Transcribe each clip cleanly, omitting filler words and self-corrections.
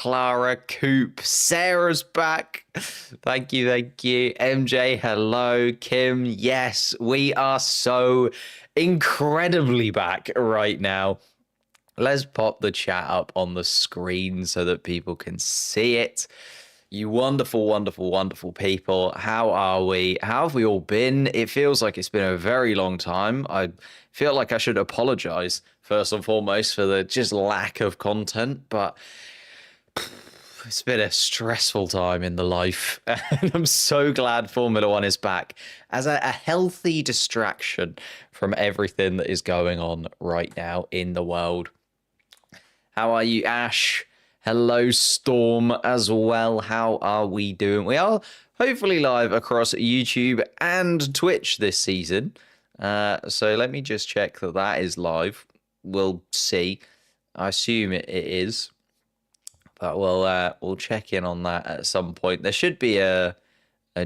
Clara, Coop, Sarah's back. Thank you, thank you. MJ, hello. Kim, yes, we are so incredibly back right now. Let's pop the chat up on the screen so that people can see it. You wonderful, wonderful, wonderful people. How are we? How have we all been? It feels like it's been a very long time. I feel like I should apologize, first and foremost, for the just lack of content, but it's been a stressful time in the life. And I'm so glad Formula One is back as a healthy distraction from everything that is going on right now in the world. How are you, Ash? Hello, Storm, as well. How are we doing? We are hopefully live across YouTube and Twitch this season. So let me just check that that is live. We'll see. I assume it is. But we'll check in on that at some point. There should be a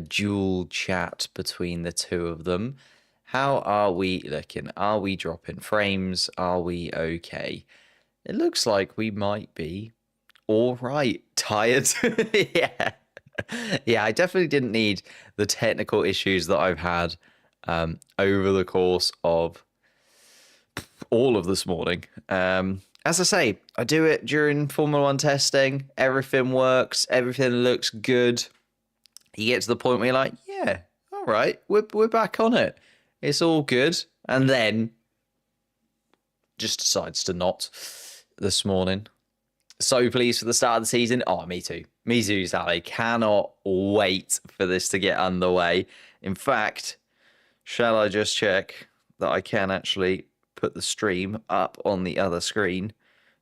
dual chat between the two of them. How are we looking? Are we dropping frames? Are we okay? It looks like we might be all right. Tired? Yeah. Yeah, I definitely didn't need the technical issues that I've had over the course of all of this morning. As I say, I do it during Formula One testing. Everything works. Everything looks good. You get to the point where you're like, yeah, all right, we're back on it. It's all good. And then just decides to not this morning. So pleased for the start of the season. Oh, me too. Me too, Sally. Cannot wait for this to get underway. In fact, shall I just check that I can actually put the stream up on the other screen,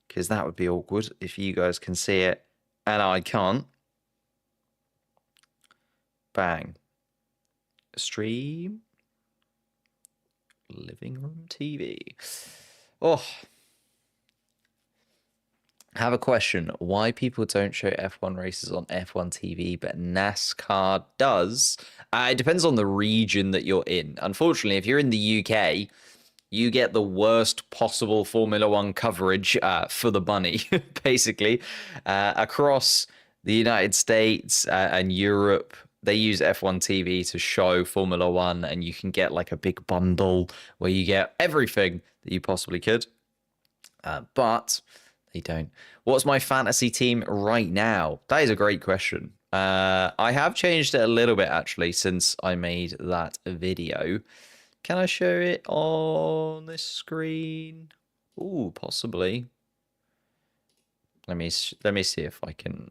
because that would be awkward if you guys can see it and I can't. Bang. Stream. Living room TV. Oh. I have a question. Why people don't show F1 races on F1 TV, but NASCAR does? It depends on the region that you're in. Unfortunately, if you're in the UK, you get the worst possible Formula One coverage for the money, basically. Across the United States and Europe, they use F1 TV to show Formula One, and you can get like a big bundle where you get everything that you possibly could. But they don't. What's my fantasy team right now? That is a great question. I have changed it a little bit, actually, since I made that video. Can I show it on this screen? Ooh, possibly. Let me see if I can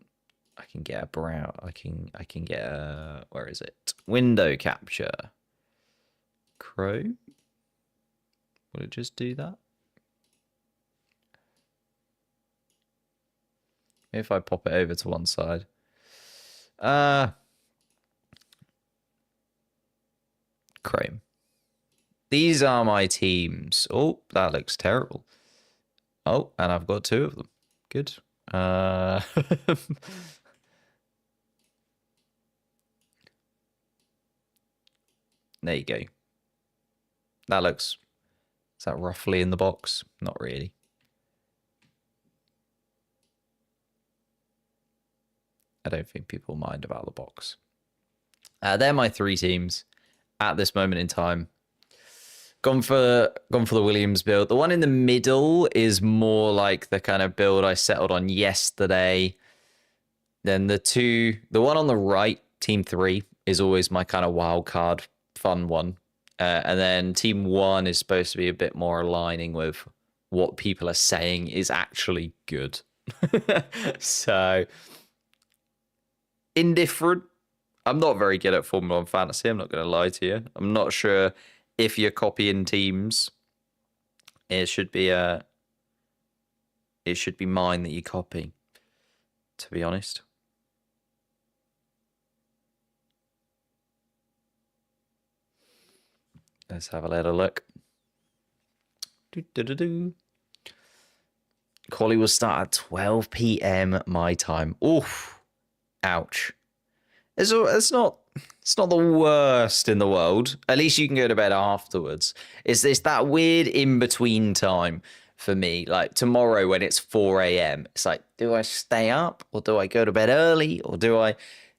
get a brow. I can get a, where is it? Window capture. Chrome. Will it just do that? Maybe if I pop it over to one side. Chrome. These are my teams. Oh, that looks terrible. Oh, and I've got two of them. Good. There you go. That looks... Is that roughly in the box? Not really. I don't think people mind about the box. They're my three teams at this moment in time. Gone for the Williams build. The one in the middle is more like the kind of build I settled on yesterday. Then the one on the right, team 3, is always my kind of wild card fun one. And then team 1 is supposed to be a bit more aligning with what people are saying is actually good. So indifferent. I'm not very good at Formula 1 fantasy. I'm not going to lie to you. I'm not sure if you're copying teams. It should be mine that you copy, to be honest. Let's have a little look. Quali will start at 12 p.m. my time. Oof. Ouch. It's not the worst in the world. At least you can go to bed afterwards. It's that weird in-between time for me. Like tomorrow when it's 4 a.m., it's like, do I stay up or do I go to bed early or do I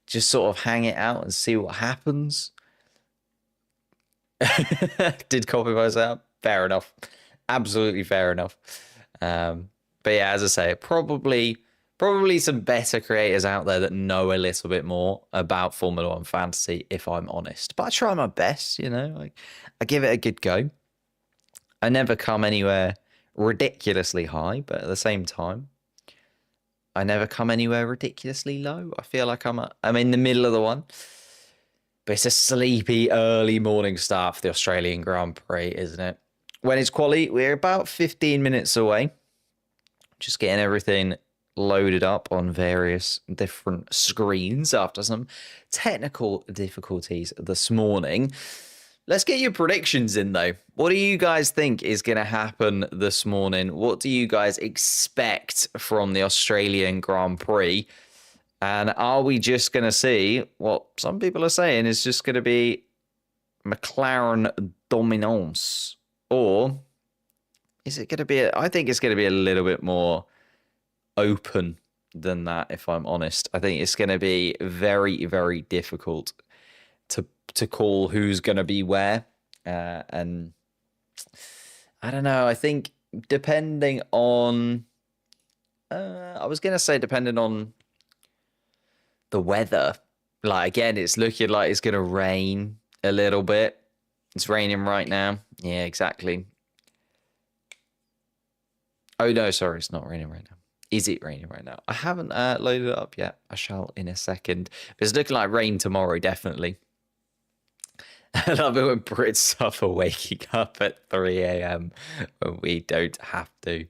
just sort of hang it out and see what happens? Did copy myself. Fair enough. Absolutely fair enough. But yeah, as I say, probably some better creators out there that know a little bit more about Formula One fantasy, if I'm honest. But I try my best, you know, like I give it a good go. I never come anywhere ridiculously high, but at the same time, I never come anywhere ridiculously low. I feel like I'm in the middle of the one. But it's a sleepy early morning start for the Australian Grand Prix, isn't it? When it's quali, we're about 15 minutes away. Just getting everything loaded up on various different screens after some technical difficulties this morning. Let's get your predictions in, though. What do you guys think is going to happen this morning? What do you guys expect from the Australian Grand Prix? And are we just going to see what some people are saying is just going to be McLaren dominance? Or is it going to be, I think it's going to be a little bit more open than that, if I'm honest. I think it's going to be very, very difficult to call who's going to be where. And I don't know. I think depending on, I was going to say depending on the weather. Like, again, it's looking like it's going to rain a little bit. It's raining right now. Yeah, exactly. Oh, no, sorry. It's not raining right now. Is it raining right now? I haven't loaded it up yet. I shall in a second. But it's looking like rain tomorrow, definitely. I love it when Brits suffer waking up at 3 a.m. when we don't have to.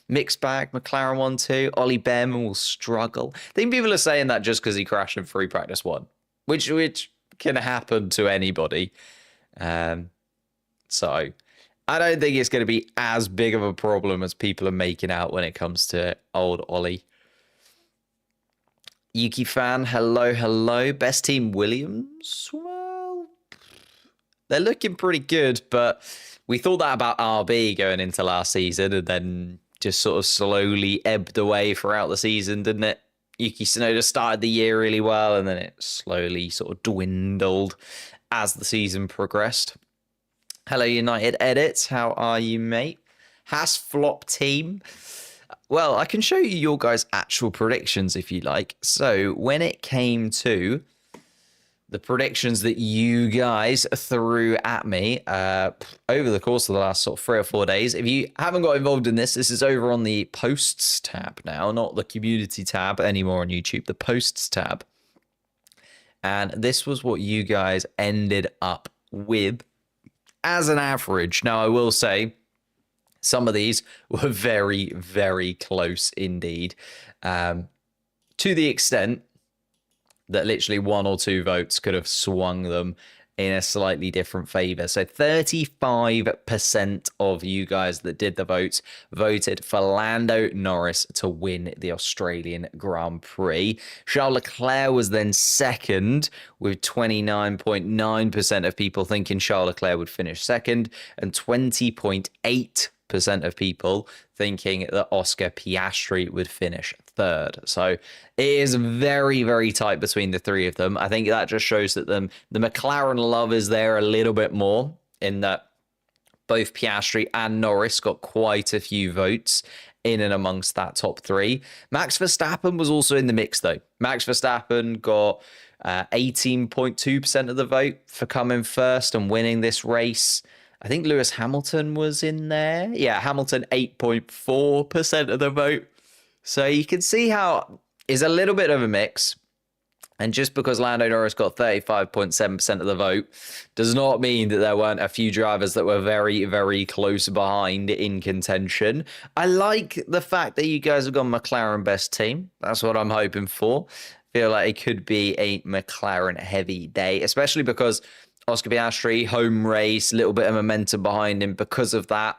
Mixed bag, McLaren 1-2. Ollie Behrman will struggle. I think people are saying that just because he crashed in free practice 1, which can happen to anybody. So I don't think it's going to be as big of a problem as people are making out when it comes to old Ollie. Yuki fan, hello. Best team Williams? Well, they're looking pretty good, but we thought that about RB going into last season and then just sort of slowly ebbed away throughout the season, didn't it? Yuki Tsunoda started the year really well and then it slowly sort of dwindled as the season progressed. Hello, United Edits. How are you, mate? Has flop team? Well, I can show you your guys' actual predictions if you like. So when it came to the predictions that you guys threw at me over the course of the last sort of 3 or 4 days, if you haven't got involved in this is over on the posts tab now, not the community tab anymore on YouTube, the posts tab. And this was what you guys ended up with as an average. Now, I will say some of these were very, very close indeed, to the extent that literally 1 or 2 votes could have swung them in a slightly different favor. So 35% of you guys that did the votes voted for Lando Norris to win the Australian Grand Prix. Charles Leclerc was then second with 29.9% of people thinking Charles Leclerc would finish second and 20.8% of people thinking that Oscar Piastri would finish third. So it is very, very tight between the three of them. I think that just shows that the McLaren love is there a little bit more, in that both Piastri and Norris got quite a few votes in and amongst that top 3. Max Verstappen was also in the mix, though. Max Verstappen got 18.2% of the vote for coming first and winning this race. I think Lewis Hamilton was in there. Yeah, Hamilton, 8.4% of the vote. So you can see how it's a little bit of a mix. And just because Lando Norris got 35.7% of the vote does not mean that there weren't a few drivers that were very, very close behind in contention. I like the fact that you guys have gone McLaren best team. That's what I'm hoping for. Feel like it could be a McLaren heavy day, especially because Oscar Piastri, home race, little bit of momentum behind him. Because of that,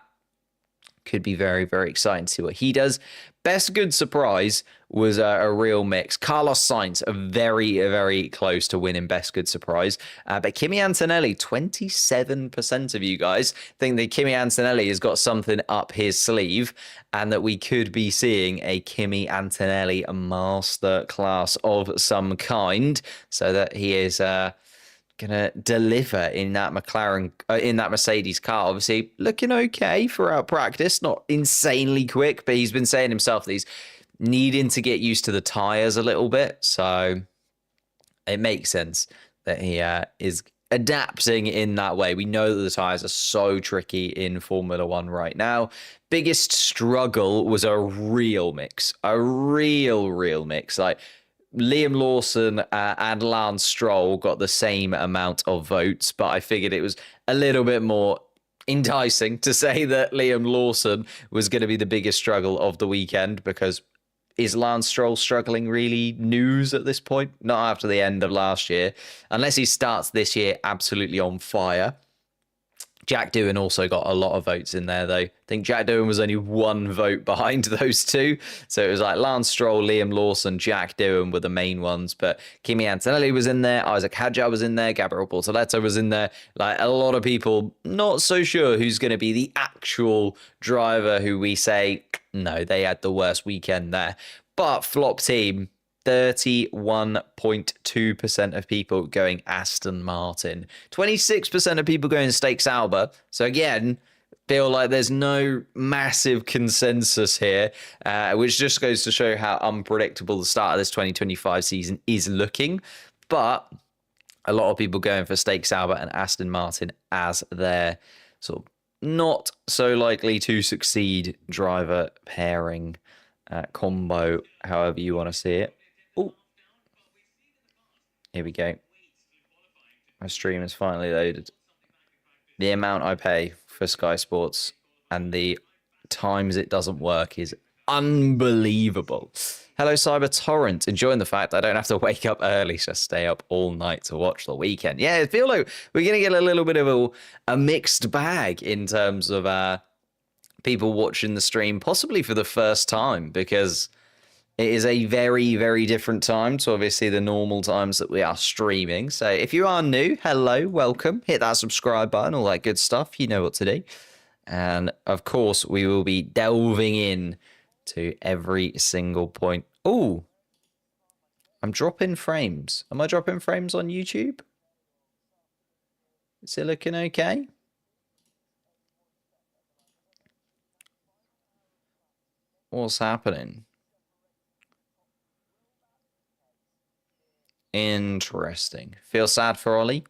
could be very, very exciting to see what he does. Best good surprise was a real mix. Carlos Sainz, very, very close to winning best good surprise. But Kimi Antonelli, 27% of you guys think that Kimi Antonelli has got something up his sleeve and that we could be seeing a Kimi Antonelli masterclass of some kind, so that he is gonna deliver in that McLaren, in that Mercedes car. Obviously looking okay throughout practice, not insanely quick, but he's been saying himself that he's needing to get used to the tires a little bit, so it makes sense that he is adapting in that way. We know that the tires are so tricky in Formula One right now. Biggest struggle was a real mix, like Liam Lawson and Lance Stroll got the same amount of votes, but I figured it was a little bit more enticing to say that Liam Lawson was going to be the biggest struggle of the weekend, because is Lance Stroll struggling really news at this point? Not after the end of last year, unless he starts this year absolutely on fire. Jack Doohan also got a lot of votes in there, though. I think Jack Doohan was only one vote behind those two. So it was like Lance Stroll, Liam Lawson, Jack Doohan were the main ones. But Kimi Antonelli was in there. Isaac Hadjar was in there. Gabriel Bortoleto was in there. Like, a lot of people not so sure who's going to be the actual driver who we say, no, they had the worst weekend there. But flop team, 31.2% of people going Aston Martin. 26% of people going Stakes Sauber. So again, feel like there's no massive consensus here, which just goes to show how unpredictable the start of this 2025 season is looking. But a lot of people going for Stakes Sauber and Aston Martin as their sort of not so likely to succeed driver pairing combo, however you want to see it. Oh, here we go. My stream is finally loaded. The amount I pay for Sky Sports and the times it doesn't work is unbelievable. Hello, Cyber Torrent. Enjoying the fact I don't have to wake up early, so stay up all night to watch the weekend. Yeah, I feel like we're going to get a little bit of a mixed bag in terms of people watching the stream, possibly for the first time, because it is a very, very different time to obviously the normal times that we are streaming. So if you are new, hello, welcome. Hit that subscribe button, all that good stuff. You know what to do. And of course, we will be delving in to every single point. Oh, I'm dropping frames. Am I dropping frames on YouTube? Is it looking okay? What's happening? Interesting. Feel sad for Ollie.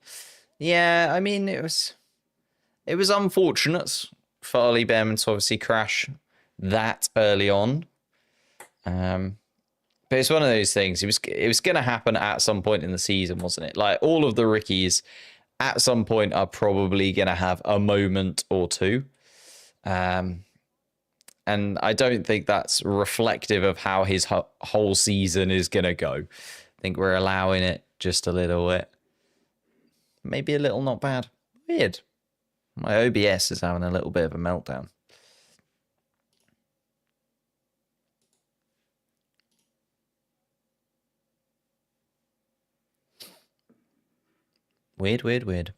Yeah, I mean, it was unfortunate for Ollie Behrman to obviously crash that early on. But it's one of those things. It was going to happen at some point in the season, wasn't it? Like, all of the rookies at some point are probably going to have a moment or two. And I don't think that's reflective of how his whole season is going to go. I think we're allowing it just a little bit. Maybe a little not bad. Weird. My OBS is having a little bit of a meltdown. Weird, weird, weird.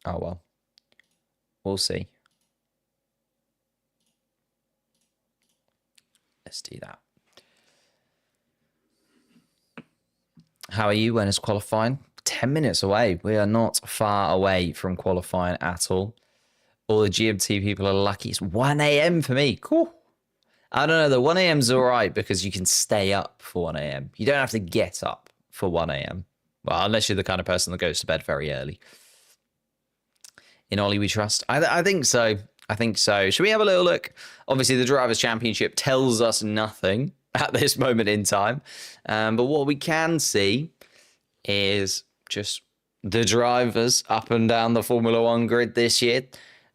Oh, well. We'll see. Let's do that. How are you? When is qualifying? 10 minutes away. We are not far away from qualifying at all. All the GMT people are lucky. It's 1 a.m. for me. Cool. I don't know. The 1 a.m. is all right because you can stay up for 1 a.m. You don't have to get up for 1 a.m. Well, unless you're the kind of person that goes to bed very early. In Ollie we trust. I think so. I think so. Should we have a little look? Obviously, the Drivers' Championship tells us nothing at this moment in time. But what we can see is just the drivers up and down the Formula One grid this year.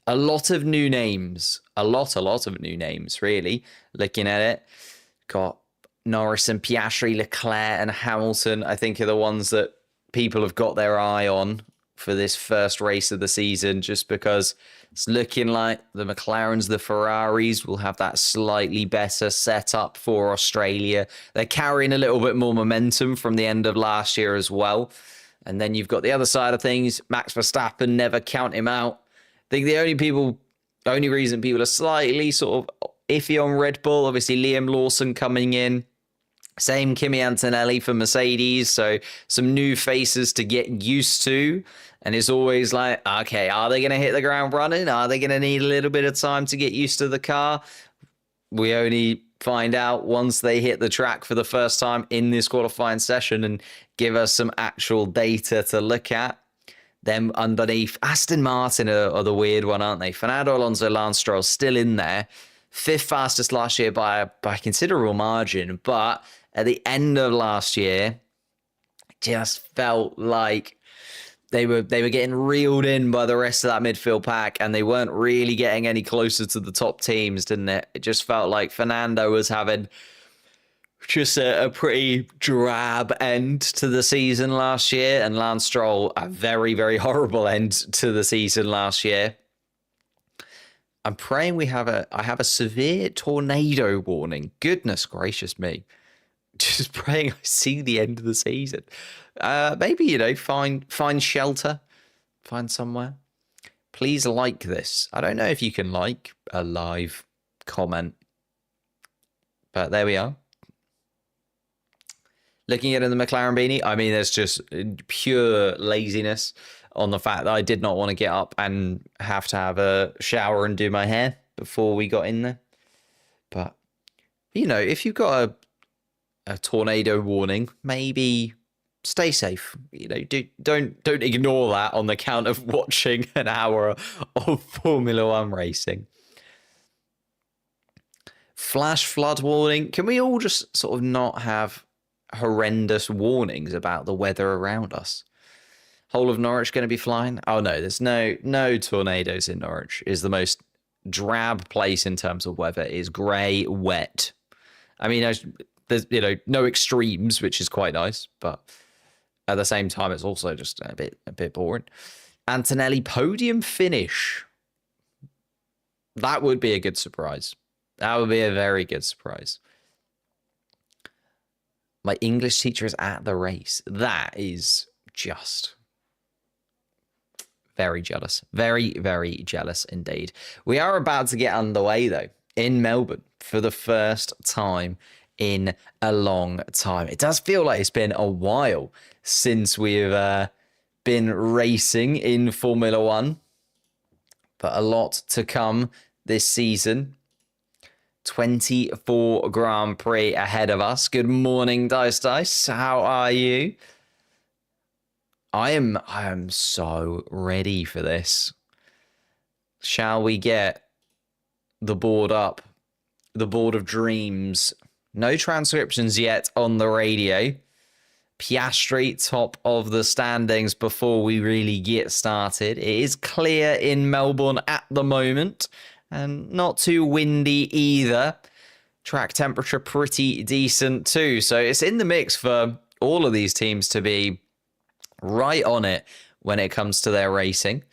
A lot of new names. A lot of new names, really. Looking at it. Got Norris and Piastri, Leclerc and Hamilton, I think, are the ones that people have got their eye on for this first race of the season, just because it's looking like the McLarens, the Ferraris will have that slightly better setup for Australia. They're carrying a little bit more momentum from the end of last year as well. And then you've got the other side of things, Max Verstappen, never count him out. I think the only reason people are slightly sort of iffy on Red Bull, obviously Liam Lawson coming in. Same Kimi Antonelli for Mercedes. So some new faces to get used to. And it's always like, okay, are they going to hit the ground running? Are they going to need a little bit of time to get used to the car? We only find out once they hit the track for the first time in this qualifying session and give us some actual data to look at. Then underneath, Aston Martin are the weird one, aren't they? Fernando Alonso, Lance Stroll still in there. 5th fastest last year by a considerable margin. But at the end of last year, it just felt like they were getting reeled in by the rest of that midfield pack, and they weren't really getting any closer to the top teams, didn't it? It just felt like Fernando was having just a pretty drab end to the season last year, and Lance Stroll a very, very horrible end to the season last year. I'm praying I have a severe tornado warning. Goodness gracious me. Just praying I see the end of the season. Maybe, find shelter. Find somewhere. Please like this. I don't know if you can like a live comment. But there we are. Looking at the McLaren beanie, I mean, there's just pure laziness on the fact that I did not want to get up and have to have a shower and do my hair before we got in there. But, if you've got a tornado warning, maybe stay safe. Don't ignore that on the count of watching an hour of Formula One racing. Flash flood warning. Can we all just sort of not have horrendous warnings about the weather around us? Whole of Norwich going to be flying? Oh no, there's no tornadoes in Norwich. Is the most drab place in terms of weather. It is grey, wet. I mean, there's no extremes, which is quite nice, but at the same time, it's also just a bit boring. Antonelli podium finish. That would be a good surprise. That would be a very good surprise. My English teacher is at the race. That is just very jealous. Very, very jealous indeed. We are about to get underway, though, in Melbourne for the first time in a long time. It does feel like it's been a while since we've been racing in Formula One, but a lot to come this season. 24 Grand Prix ahead of us. Good morning, Dice. How are you? I am so ready for this. Shall we get the board up? The board of dreams. No transcriptions yet on the radio. Piastri top of the standings before we really get started. It is clear in Melbourne at the moment, and not too windy either. Track temperature pretty decent too. So it's in the mix for all of these teams to be right on it when it comes to their racing.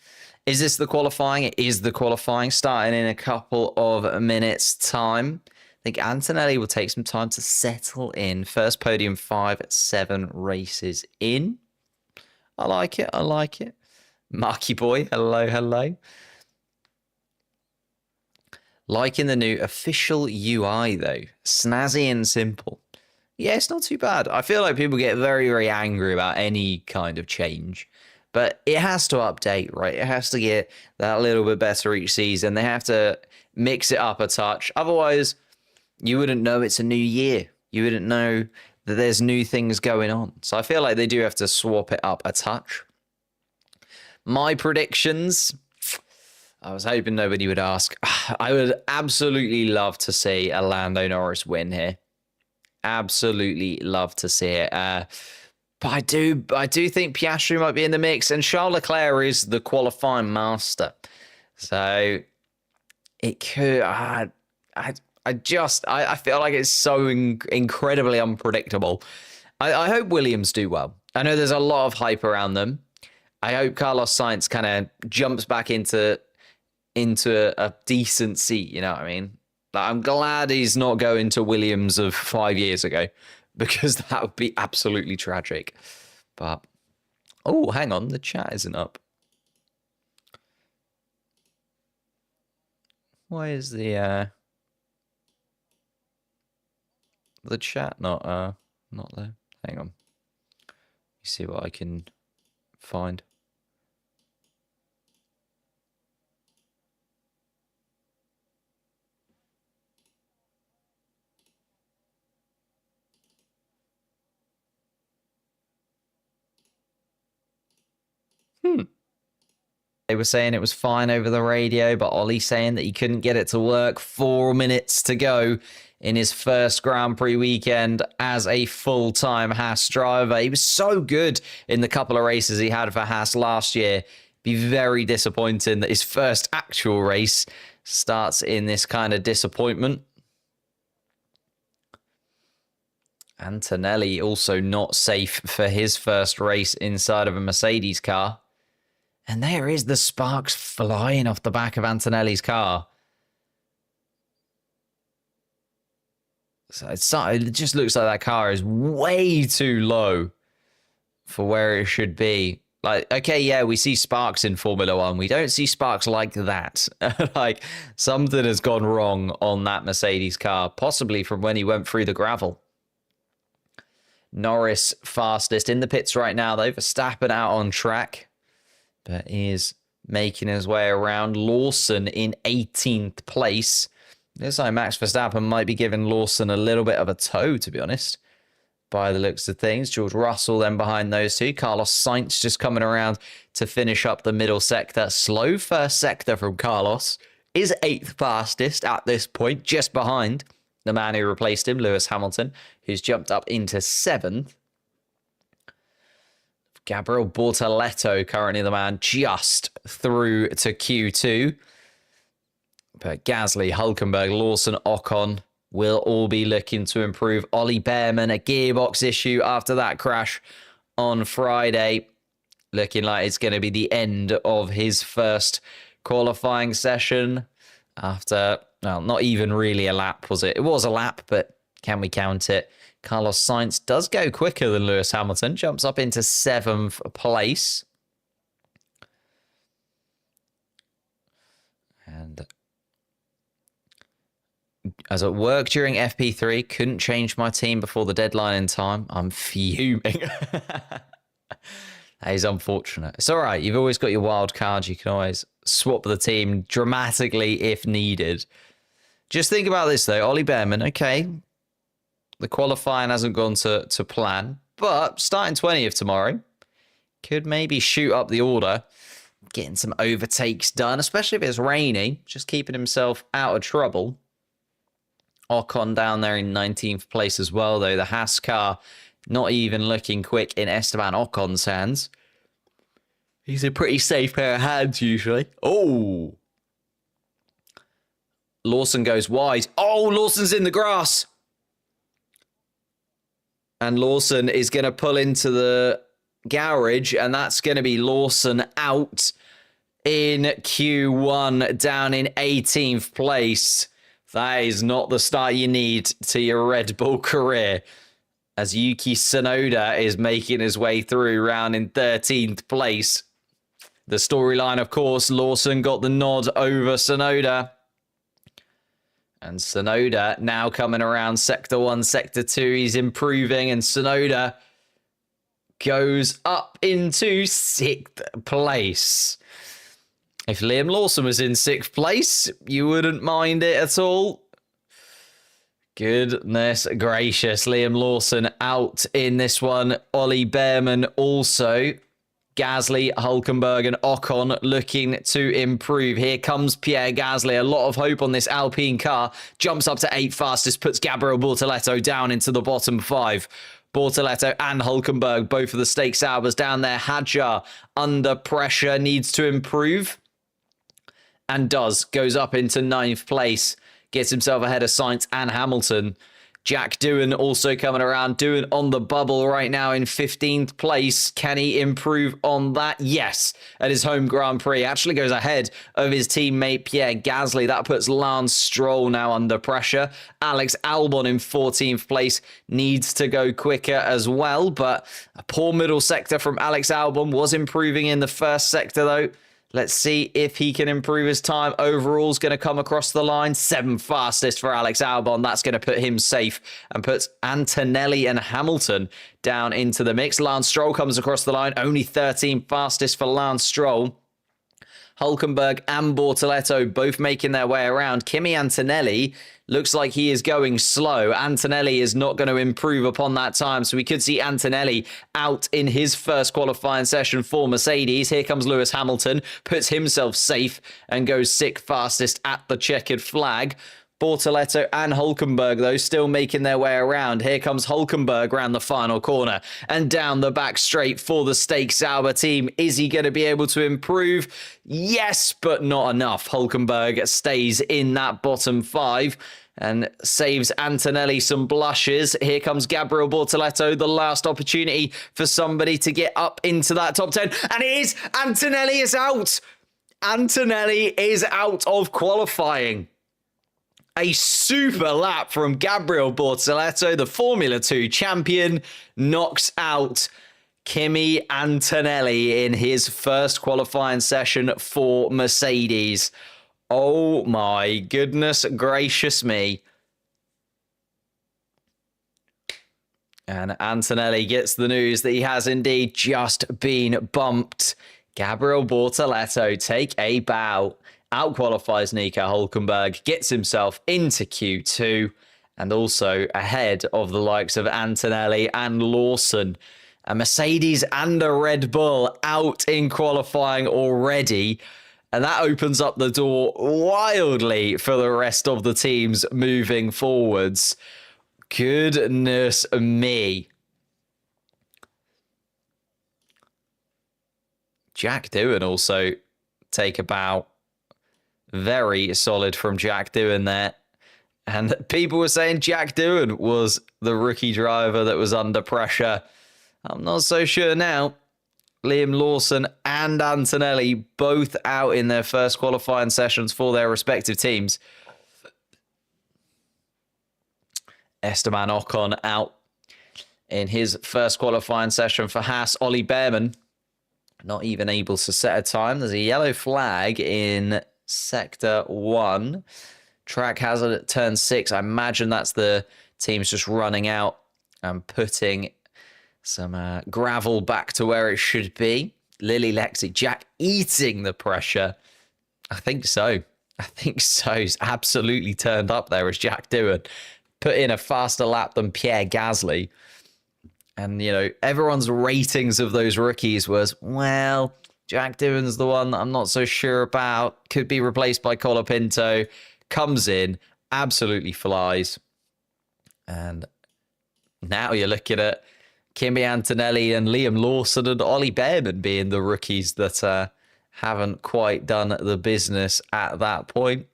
Is this the qualifying? It is the qualifying, starting in a couple of minutes' time. I think Antonelli will take some time to settle in. First podium, 5-7 races in. I like it. Marky boy, hello. Liking the new official UI, though. Snazzy and simple. Yeah, it's not too bad. I feel like people get very, very angry about any kind of change. But it has to update, right? It has to get that little bit better each season. They have to mix it up a touch. Otherwise, you wouldn't know it's a new year. You wouldn't know that there's new things going on. So I feel like they do have to swap it up a touch. My predictions, I was hoping nobody would ask. I would absolutely love to see a Lando Norris win here. Absolutely love to see it. But I do think Piastri might be in the mix, and Charles Leclerc is the qualifying master. So it could. I feel like it's so incredibly unpredictable. I hope Williams do well. I know there's a lot of hype around them. I hope Carlos Sainz kind of jumps back into a decent seat, you know what I mean? Like, I'm glad he's not going to Williams of 5 years ago, because that would be absolutely tragic. But, oh, hang on, the chat isn't up. Why is the chat not there? Hang on. You see what I can find. They were saying it was fine over the radio, but Ollie saying that he couldn't get it to work. 4 minutes to go in his first Grand Prix weekend as a full-time Haas driver. He was so good in the couple of races he had for Haas last year. Be very disappointing that his first actual race starts in this kind of disappointment. Antonelli also not safe for his first race inside of a Mercedes car. And there is the sparks flying off the back of Antonelli's car. So it just looks like that car is way too low for where it should be. Like, okay, yeah, we see sparks in Formula One. We don't see sparks like that. Like, something has gone wrong on that Mercedes car, possibly from when he went through the gravel. Norris fastest in the pits right now, though. Verstappen out on track, but is making his way around. Lawson in 18th place. Looks like Max Verstappen might be giving Lawson a little bit of a tow, to be honest, by the looks of things. George Russell then behind those two. Carlos Sainz just coming around to finish up the middle sector. Slow first sector from Carlos. Is 8th fastest at this point, just behind the man who replaced him, Lewis Hamilton, who's jumped up into 7th. Gabriel Bortoleto, currently the man just through to Q2. But Gasly, Hulkenberg, Lawson, Ocon will all be looking to improve. Ollie Behrman, a gearbox issue after that crash on Friday. Looking like it's going to be the end of his first qualifying session after, well, not even really a lap, was it? It was a lap, but can we count it? Carlos Sainz does go quicker than Lewis Hamilton, jumps up into 7th place. And as at work during FP3, couldn't change my team before the deadline in time. I'm fuming. That is unfortunate. It's all right. You've always got your wild cards. You can always swap the team dramatically if needed. Just think about this, though. Ollie Behrman, okay. The qualifying hasn't gone to plan, but starting 20th tomorrow, could maybe shoot up the order, getting some overtakes done, especially if it's rainy, just keeping himself out of trouble. Ocon down there in 19th place as well, though. The Haas car not even looking quick in Esteban Ocon's hands. He's a pretty safe pair of hands, usually. Oh! Lawson goes wide. Oh, Lawson's in the grass! And Lawson is going to pull into the garage, and that's going to be Lawson out in Q1, down in 18th place. That is not the start you need to your Red Bull career, as Yuki Tsunoda is making his way through round in 13th place. The storyline, of course, Lawson got the nod over Tsunoda. And Tsunoda now coming around Sector 1, Sector 2. He's improving, and Tsunoda goes up into 6th place. If Liam Lawson was in 6th place, you wouldn't mind it at all. Goodness gracious. Liam Lawson out in this one. Ollie Behrman also. Gasly, Hulkenberg and Ocon looking to improve. Here comes Pierre Gasly. A lot of hope on this Alpine car. Jumps up to 8th fastest, puts Gabriel Bortoleto down into the bottom 5. Bortoleto and Hulkenberg, both of the stake Saubers down there. Hadjar under pressure, needs to improve. And does. Goes up into 9th place. Gets himself ahead of Sainz and Hamilton. Jack Doohan also coming around. Doohan on the bubble right now in 15th place. Can he improve on that? Yes, at his home Grand Prix. Actually goes ahead of his teammate Pierre Gasly. That puts Lance Stroll now under pressure. Alex Albon in 14th place needs to go quicker as well, but a poor middle sector from Alex Albon. Was improving in the first sector though. Let's see if he can improve his time. Overall's going to come across the line. 7th fastest for Alex Albon. That's going to put him safe and puts Antonelli and Hamilton down into the mix. Lance Stroll comes across the line. Only 13th fastest for Lance Stroll. Hulkenberg and Bortoleto both making their way around. Kimi Antonelli looks like he is going slow. Antonelli is not going to improve upon that time, so we could see Antonelli out in his first qualifying session for Mercedes. Here comes Lewis Hamilton, puts himself safe and goes 6th fastest at the checkered flag. Bortoleto and Hulkenberg, though, still making their way around. Here comes Hulkenberg round the final corner and down the back straight for the Stake Sauber team. Is he going to be able to improve? Yes, but not enough. Hulkenberg stays in that bottom 5 and saves Antonelli some blushes. Here comes Gabriel Bortoleto, the last opportunity for somebody to get up into that top 10. And it is! Antonelli is out! Antonelli is out of qualifying. A super lap from Gabriel Bortoleto, the Formula 2 champion, knocks out Kimi Antonelli in his first qualifying session for Mercedes. Oh my goodness gracious me. And Antonelli gets the news that he has indeed just been bumped. Gabriel Bortoleto, take a bow. Outqualifies Nico Hulkenberg, gets himself into Q2, and also ahead of the likes of Antonelli and Lawson. A Mercedes and a Red Bull out in qualifying already, and that opens up the door wildly for the rest of the teams moving forwards. Goodness me. Jack Doohan also take a bow. Very solid from Jack Doohan there. And people were saying Jack Doohan was the rookie driver that was under pressure. I'm not so sure now. Liam Lawson and Antonelli both out in their first qualifying sessions for their respective teams. Esteban Ocon out in his first qualifying session for Haas. Ollie Behrman not even able to set a time. There's a yellow flag in Sector 1. Track hazard at turn 6. I imagine that's the teams just running out and putting some gravel back to where it should be. Lily Lexi, Jack eating the pressure. I think so. He's absolutely turned up there as Jack Doohan. Put in a faster lap than Pierre Gasly. And, you know, everyone's ratings of those rookies was, well, Jack Doohan's the one that I'm not so sure about. Could be replaced by Colapinto. Comes in, absolutely flies. And now you're looking at Kimi Antonelli and Liam Lawson and Ollie Behrman being the rookies that haven't quite done the business at that point.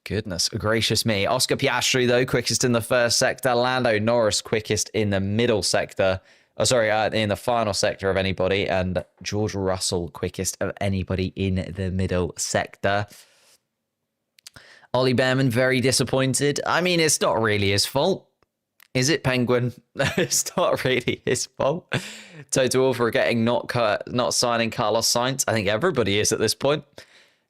Goodness gracious me. Oscar Piastri, though, quickest in the first sector. Lando Norris, quickest in the middle sector. In the final sector of anybody, and George Russell quickest of anybody in the middle sector. Ollie Behrman very disappointed. I mean, it's not really his fault. Is it, Penguin? It's not really his fault. Toto Wolff for getting not signing Carlos Sainz. I think everybody is at this point.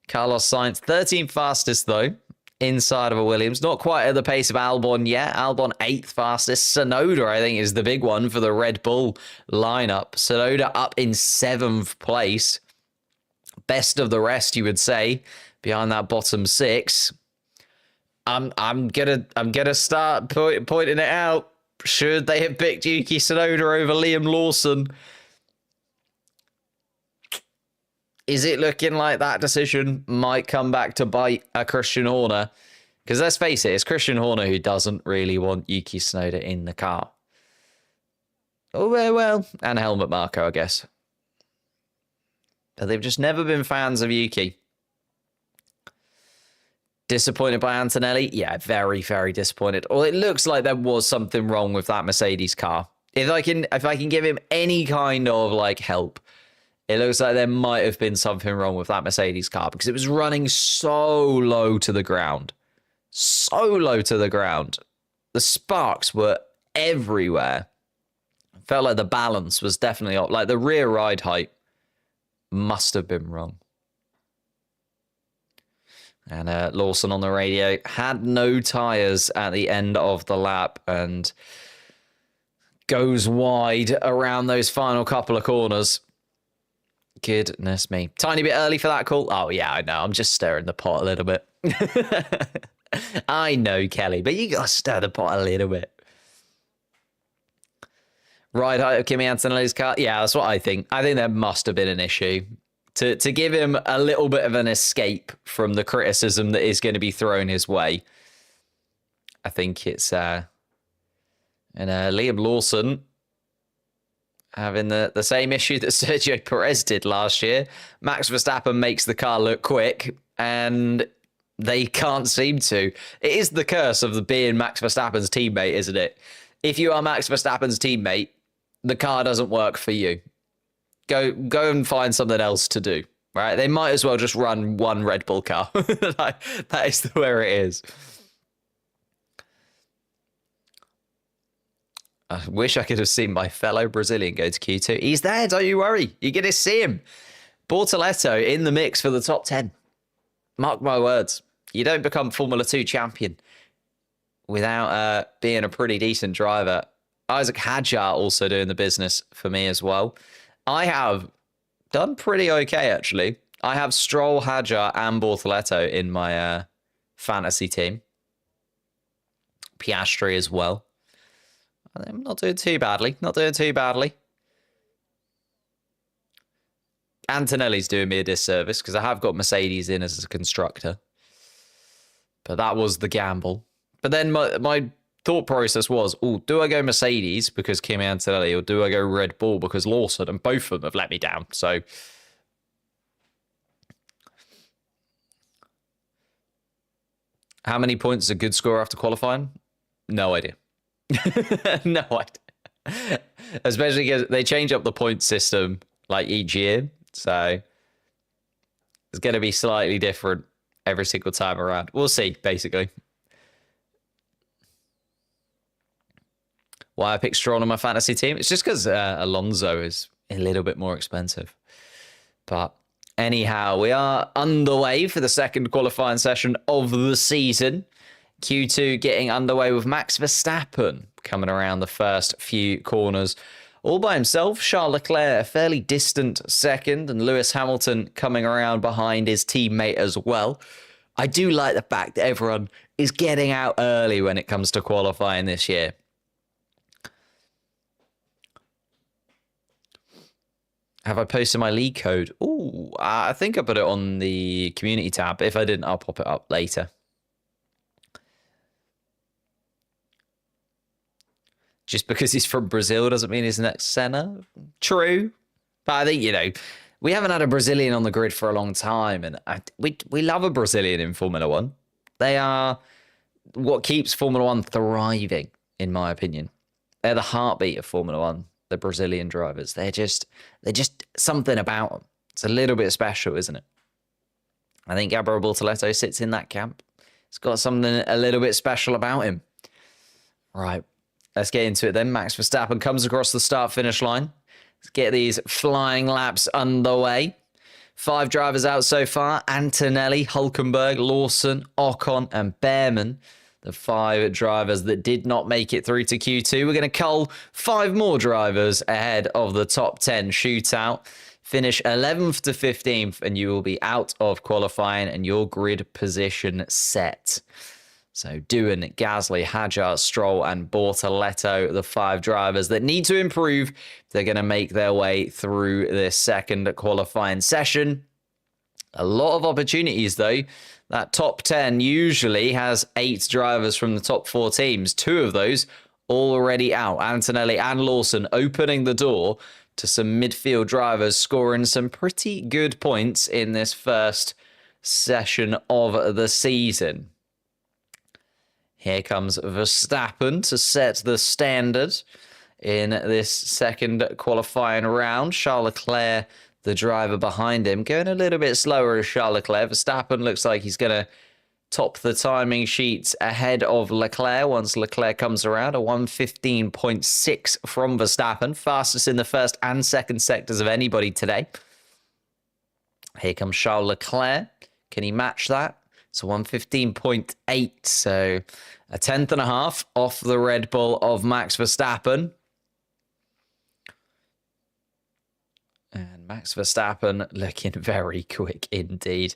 Carlos Sainz, 13th fastest though. Inside of a Williams. Not quite at the pace of Albon yet. Albon 8th fastest. Tsunoda, I think, is the big one for the Red Bull lineup. Tsunoda up in 7th place. Best of the rest, you would say, behind that bottom 6. I'm gonna start pointing it out. Should they have picked Yuki Tsunoda over Liam Lawson? Is it looking like that decision might come back to bite a Christian Horner? Because let's face it, it's Christian Horner who doesn't really want Yuki Tsunoda in the car. Oh, well, and Helmut Marko, I guess. But they've just never been fans of Yuki. Disappointed by Antonelli? Yeah, very, very disappointed. Well, it looks like there was something wrong with that Mercedes car. If I can give him any kind of like help, it looks like there might have been something wrong with that Mercedes car because it was running so low to the ground. So low to the ground. The sparks were everywhere. Felt like the balance was definitely off. Like the rear ride height must have been wrong. And Lawson on the radio had no tyres at the end of the lap and goes wide around those final couple of corners. Goodness me. Tiny bit early for that call. Oh, yeah, I know. I'm just stirring the pot a little bit. I know, Kelly, but you got to stir the pot a little bit. Ride height of Kimi Antonelli's car. Yeah, that's what I think. I think there must have been an issue. To give him a little bit of an escape from the criticism that is going to be thrown his way. I think it's and Liam Lawson having the same issue that Sergio Perez did last year. Max Verstappen makes the car look quick and they can't seem to. It is the curse of being Max Verstappen's teammate, isn't it? If you are Max Verstappen's teammate, the car doesn't work for you. Go and find something else to do, right? They might as well just run one Red Bull car. That is where it is. I wish I could have seen my fellow Brazilian go to Q2. He's there, don't you worry. You're going to see him. Bortoleto in the mix for the top 10. Mark my words. You don't become Formula 2 champion without being a pretty decent driver. Isaac Hadjar also doing the business for me as well. I have done pretty okay, actually. I have Stroll, Hadjar, and Bortoleto in my fantasy team. Piastri as well. I'm not doing too badly. Not doing too badly. Antonelli's doing me a disservice because I have got Mercedes in as a constructor. But that was the gamble. But then my thought process was, oh, do I go Mercedes because Kimi Antonelli or do I go Red Bull because Lawson? And both of them have let me down. So how many points is a good score after qualifying? No idea. No idea. Especially because they change up the point system like each year. So it's going to be slightly different every single time around. We'll see, basically. Why I picked Stroll on my fantasy team? It's just because Alonso is a little bit more expensive. But anyhow, we are underway for the second qualifying session of the season. Q2 getting underway with Max Verstappen coming around the first few corners all by himself. Charles Leclerc a fairly distant second and Lewis Hamilton coming around behind his teammate as well. I do like the fact that everyone is getting out early when it comes to qualifying this year. Have I posted my league code? Oh, I think I put it on the community tab. If I didn't, I'll pop it up later. Just because he's from Brazil doesn't mean he's next Senna. True. But I think, we haven't had a Brazilian on the grid for a long time. And we love a Brazilian in Formula One. They are what keeps Formula One thriving, in my opinion. They're the heartbeat of Formula One, the Brazilian drivers. They're just something about them. It's a little bit special, isn't it? I think Gabriel Bortoleto sits in that camp. It's got something a little bit special about him. Right. Let's get into it then. Max Verstappen comes across the start-finish line. Let's get these flying laps underway. 5 drivers out so far. Antonelli, Hülkenberg, Lawson, Ocon and Behrman. The 5 drivers that did not make it through to Q2. We're going to cull 5 more drivers ahead of the top 10 shootout. Finish 11th to 15th and you will be out of qualifying and your grid position set. So Doohan, Gasly, Hadjar, Stroll and Bortoleto, the 5 drivers that need to improve. They're going to make their way through this second qualifying session. A lot of opportunities though. That top 10 usually has 8 drivers from the top 4 teams. 2 of those already out. Antonelli and Lawson opening the door to some midfield drivers scoring some pretty good points in this first session of the season. Here comes Verstappen to set the standard in this second qualifying round. Charles Leclerc, the driver behind him, going a little bit slower as Charles Leclerc. Verstappen looks like he's going to top the timing sheets ahead of Leclerc once Leclerc comes around. A 1:15.6 from Verstappen. Fastest in the first and second sectors of anybody today. Here comes Charles Leclerc. Can he match that? It's a 1:15.8, so a tenth and a half off the Red Bull of Max Verstappen. And Max Verstappen looking very quick indeed.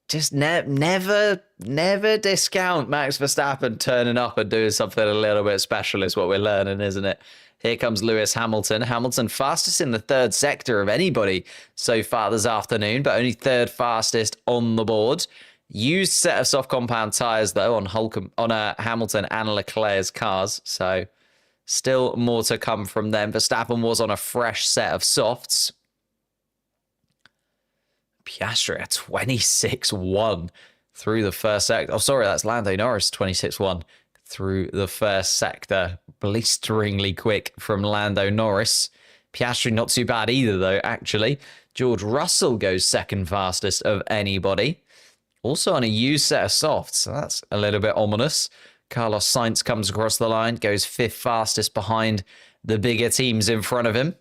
Just never discount Max Verstappen turning up and doing something a little bit special is what we're learning, isn't it? Here comes Lewis Hamilton. Hamilton fastest in the third sector of anybody so far this afternoon, but only third fastest on the board. Used set of soft compound tyres, though, on Hamilton and Leclerc's cars, so still more to come from them. Verstappen was on a fresh set of softs. Piastri at 26-1 through the first sector. Oh, sorry, that's Lando Norris, 26-1 through the first sector. Blisteringly quick from Lando Norris. Piastri not too bad either, though, actually. George Russell goes second fastest of anybody. Also on a used set of softs, so that's a little bit ominous. Carlos Sainz comes across the line, goes fifth fastest behind the bigger teams in front of him.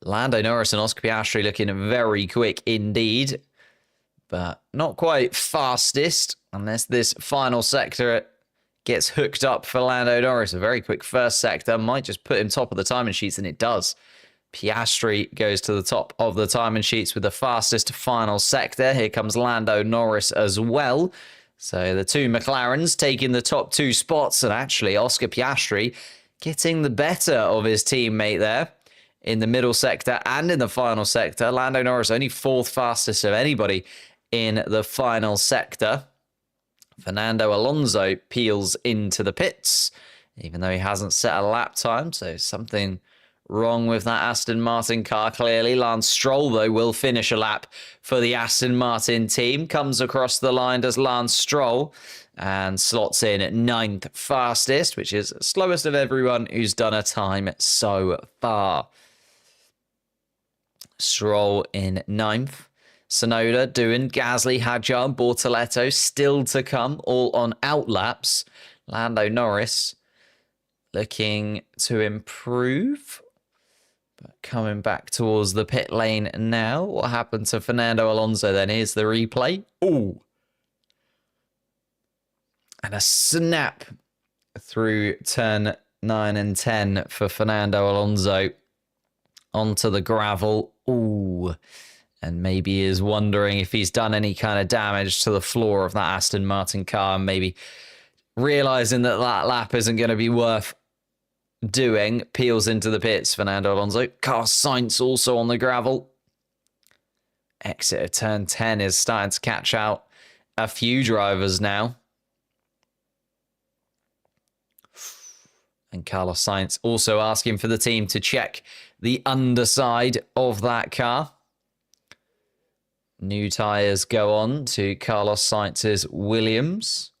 Lando Norris and Oscar Piastri looking very quick indeed, but not quite fastest unless this final sector gets hooked up for Lando Norris. A very quick first sector might just put him top of the timing sheets, and it does. Piastri goes to the top of the timing sheets with the fastest final sector. Here comes Lando Norris as well. So the two McLarens taking the top two spots, and actually Oscar Piastri getting the better of his teammate there in the middle sector and in the final sector. Lando Norris only fourth fastest of anybody in the final sector. Fernando Alonso peels into the pits, even though he hasn't set a lap time, so something wrong with that Aston Martin car, clearly. Lance Stroll, though, will finish a lap for the Aston Martin team. Comes across the line as Lance Stroll and slots in at ninth fastest, which is slowest of everyone who's done a time so far. Stroll in ninth. Tsunoda doing Gasly, Hadjar, Bortoletto still to come, all on outlaps. Lando Norris looking to improve, but coming back towards the pit lane now. What happened to Fernando Alonso then? Here's the replay. Ooh. And a snap through turn 9 and 10 for Fernando Alonso onto the gravel. Ooh. And maybe is wondering if he's done any kind of damage to the floor of that Aston Martin car, and maybe realizing that that lap isn't going to be worth doing, peels into the pits. Fernando Alonso. Carlos Sainz also on the gravel. Exit of turn 10 is starting to catch out a few drivers now. And Carlos Sainz also asking for the team to check the underside of that car. New tyres go on to Carlos Sainz's Williams.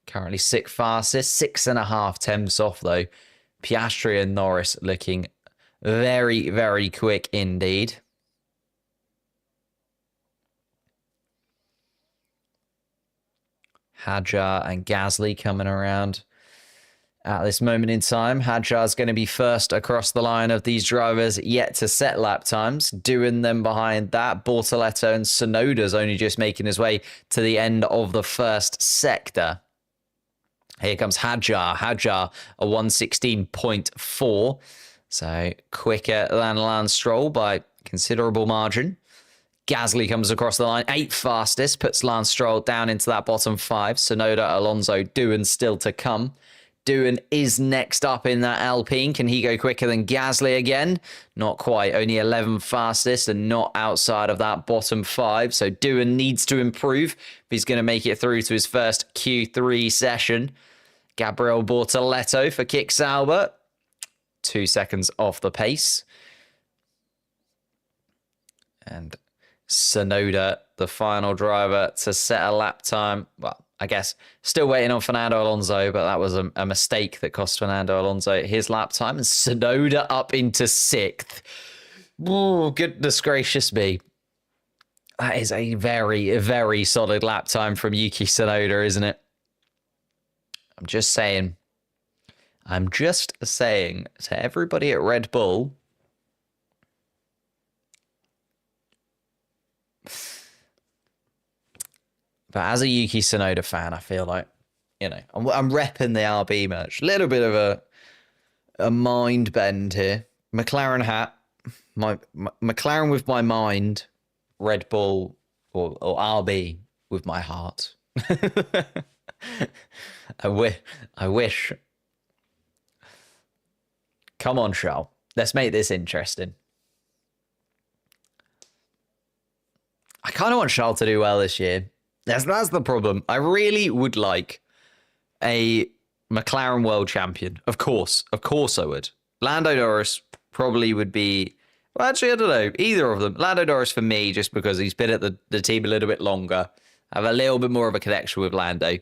Currently sixth fastest, 6.5 temps off though. Piastri and Norris looking very, very quick indeed. Hadjar and Gasly coming around at this moment in time. Hadjar's going to be first across the line of these drivers yet to set lap times. Doing them behind that. Bortoletto and Tsunoda's only just making his way to the end of the first sector. Here comes Hadjar. Hadjar, a 1:16.4. So quicker than Lance Stroll by considerable margin. Gasly comes across the line, 8th fastest, puts Lance Stroll down into that bottom 5. Tsunoda, Alonso, Doohan still to come. Doohan is next up in that Alpine. Can he go quicker than Gasly again? Not quite. Only 11th fastest and not outside of that bottom 5. So Doohan needs to improve if he's going to make it through to his first Q3 session. Gabriel Bortoletto for Kick Sauber. 2 seconds off the pace. And Tsunoda, the final driver to set a lap time. Well, I guess still waiting on Fernando Alonso, but that was a mistake that cost Fernando Alonso his lap time. And Tsunoda up into 6th. Oh, goodness gracious me. That is a very, very solid lap time from Yuki Tsunoda, isn't it? I'm just saying to everybody at Red Bull, but as a Yuki Tsunoda fan, I feel like, I'm repping the RB merch. A little bit of a mind bend here. McLaren hat, my McLaren with my mind, Red Bull or RB with my heart. I wish. Come on, Charles. Let's make this interesting. I kind of want Charles to do well this year. That's the problem. I really would like a McLaren world champion. Of course I would. Lando Norris probably would be... Well, actually, I don't know. Either of them. Lando Norris for me, just because he's been at the team a little bit longer. I have a little bit more of a connection with Lando.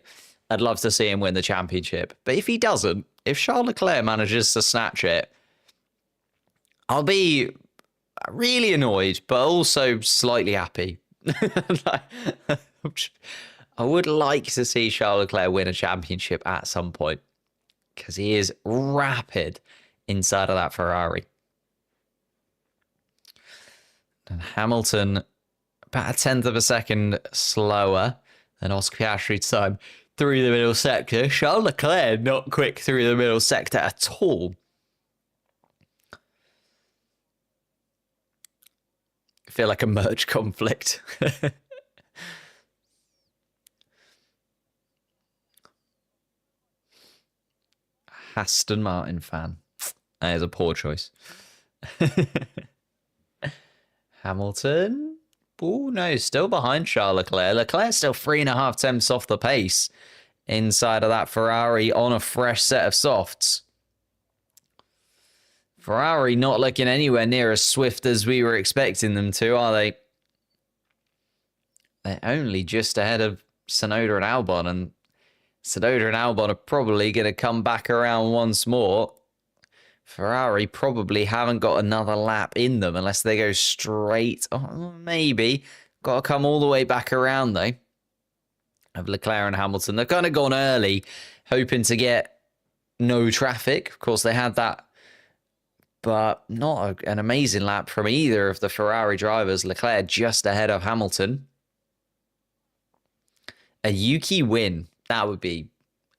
I'd love to see him win the championship. But if he doesn't, if Charles Leclerc manages to snatch it, I'll be really annoyed, but also slightly happy. I would like to see Charles Leclerc win a championship at some point, because he is rapid inside of that Ferrari. And Hamilton, about a 1/10 of a second slower than Oscar Piastri's time through the middle sector. Charles Leclerc not quick through the middle sector at all. I feel like a merge conflict. Aston Martin fan. That is a poor choice. Hamilton. Oh, no, still behind Charles Leclerc. Leclerc's still 3.5 tenths off the pace inside of that Ferrari on a fresh set of softs. Ferrari not looking anywhere near as swift as we were expecting them to, are they? They're only just ahead of Tsunoda and Albon, and Tsunoda and Albon are probably going to come back around once more. Ferrari probably haven't got another lap in them unless they go straight. Oh, maybe. Got to come all the way back around, though, of Leclerc and Hamilton. They've kind of gone early, hoping to get no traffic. Of course, they had that, but not an amazing lap from either of the Ferrari drivers. Leclerc just ahead of Hamilton. A Yuki win. That would be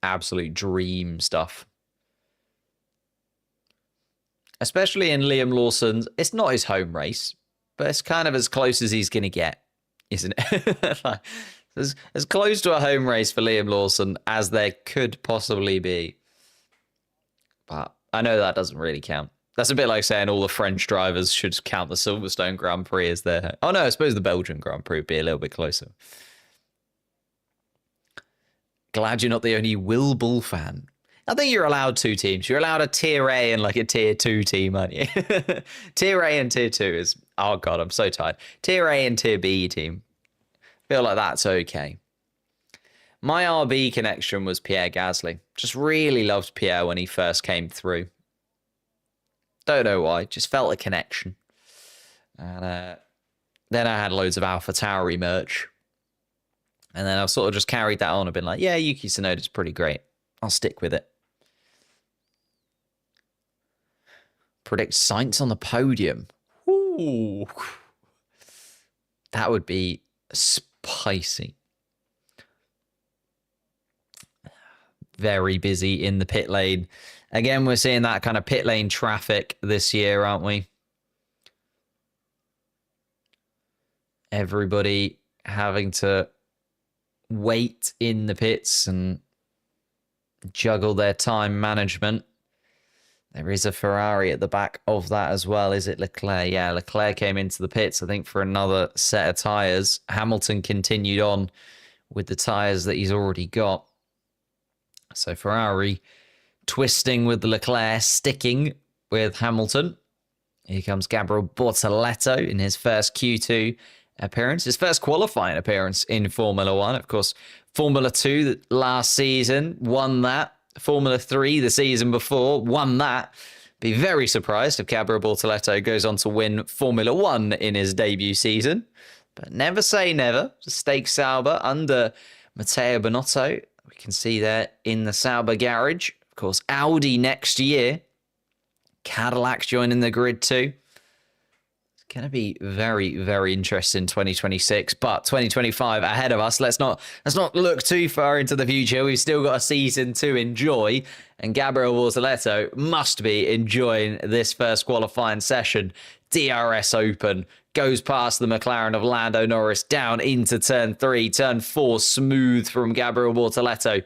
absolute dream stuff. Especially in Liam Lawson's. It's not his home race, but it's kind of as close as he's going to get, isn't it? Like, as close to a home race for Liam Lawson as there could possibly be. But I know that doesn't really count. That's a bit like saying all the French drivers should count the Silverstone Grand Prix as their... Oh, no, I suppose the Belgian Grand Prix would be a little bit closer. Glad you're not the only Will Bull fan. I think you're allowed 2 teams. You're allowed a tier A and like a tier 2 team, aren't you? Tier A and tier 2 is... Oh, God, I'm so tired. Tier A and tier B team. Feel like that's okay. My RB connection was Pierre Gasly. Just really loved Pierre when he first came through. Don't know why. Just felt a connection. And then I had loads of AlphaTauri merch. And then I've sort of just carried that on and been like, yeah, Yuki Tsunoda's pretty great. I'll stick with it. Predict Sainz on the podium. Ooh. That would be spicy. Very busy in the pit lane. Again, we're seeing that kind of pit lane traffic this year, aren't we? Everybody having to wait in the pits and juggle their time management. There is a Ferrari at the back of that as well. Is it Leclerc? Yeah, Leclerc came into the pits, I think, for another set of tyres. Hamilton continued on with the tyres that he's already got. So Ferrari twisting with Leclerc, sticking with Hamilton. Here comes Gabriel Bortoleto in his first Q2 appearance, his first qualifying appearance in Formula 1. Of course, Formula 2 last season, won that. Formula 3 the season before, won that. Be very surprised if Gabriel Bortoleto goes on to win Formula 1 in his debut season. But never say never. Stake Sauber under Matteo Binotto. We can see there in the Sauber garage. Of course, Audi next year. Cadillac joining the grid too. It's going to be very, very interesting 2026, but 2025 ahead of us. Let's not look too far into the future. We've still got a season to enjoy, and Gabriel Bortoleto must be enjoying this first qualifying session. DRS Open goes past the McLaren of Lando Norris down into turn 3. Turn 4 smooth from Gabriel Bortoleto.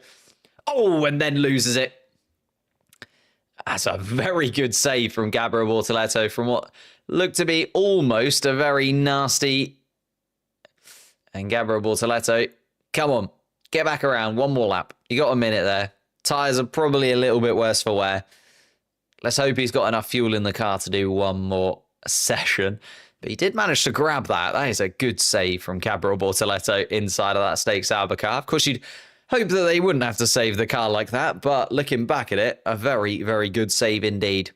Oh, and then loses it. That's a very good save from Gabriel Bortoleto from what looked to be almost a very nasty. And Gabriel Bortoleto, come on, get back around. One more lap. You got a minute there. Tyres are probably a little bit worse for wear. Let's hope he's got enough fuel in the car to do one more session. But he did manage to grab that. That is a good save from Gabriel Bortoleto inside of that Stake Sauber car. Of course, you'd hope that they wouldn't have to save the car like that, but looking back at it, a very, very good save indeed.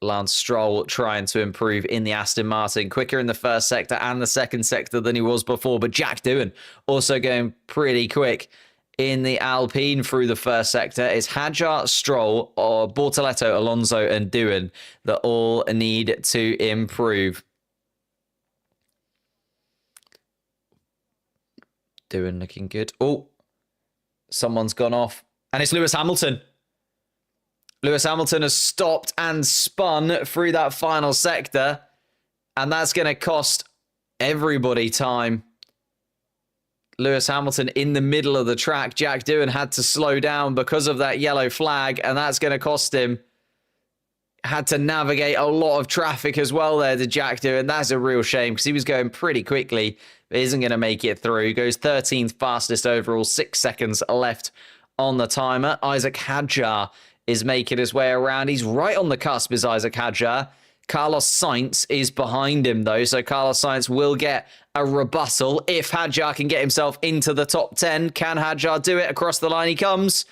Lance Stroll trying to improve in the Aston Martin, quicker in the first sector and the second sector than he was before, but Jack Doohan also going pretty quick in the Alpine through the first sector. It's Hadjar, Stroll, or Bortoleto, Alonso and Doohan that all need to improve. Doohan looking good. Oh, someone's gone off. And it's Lewis Hamilton. Lewis Hamilton has stopped and spun through that final sector. And that's going to cost everybody time. Lewis Hamilton in the middle of the track. Jack Doohan had to slow down because of that yellow flag. And that's going to cost him. Had to navigate a lot of traffic as well there to Jack Doohan. That's a real shame because he was going pretty quickly. But isn't going to make it through. Goes 13th fastest overall. 6 seconds left on the timer. Isaac Hadjar is making his way around. He's right on the cusp, is Isaac Hadjar. Carlos Sainz is behind him, though. So Carlos Sainz will get a rebuttal if Hadjar can get himself into the top 10. Can Hadjar do it? Across the line he comes.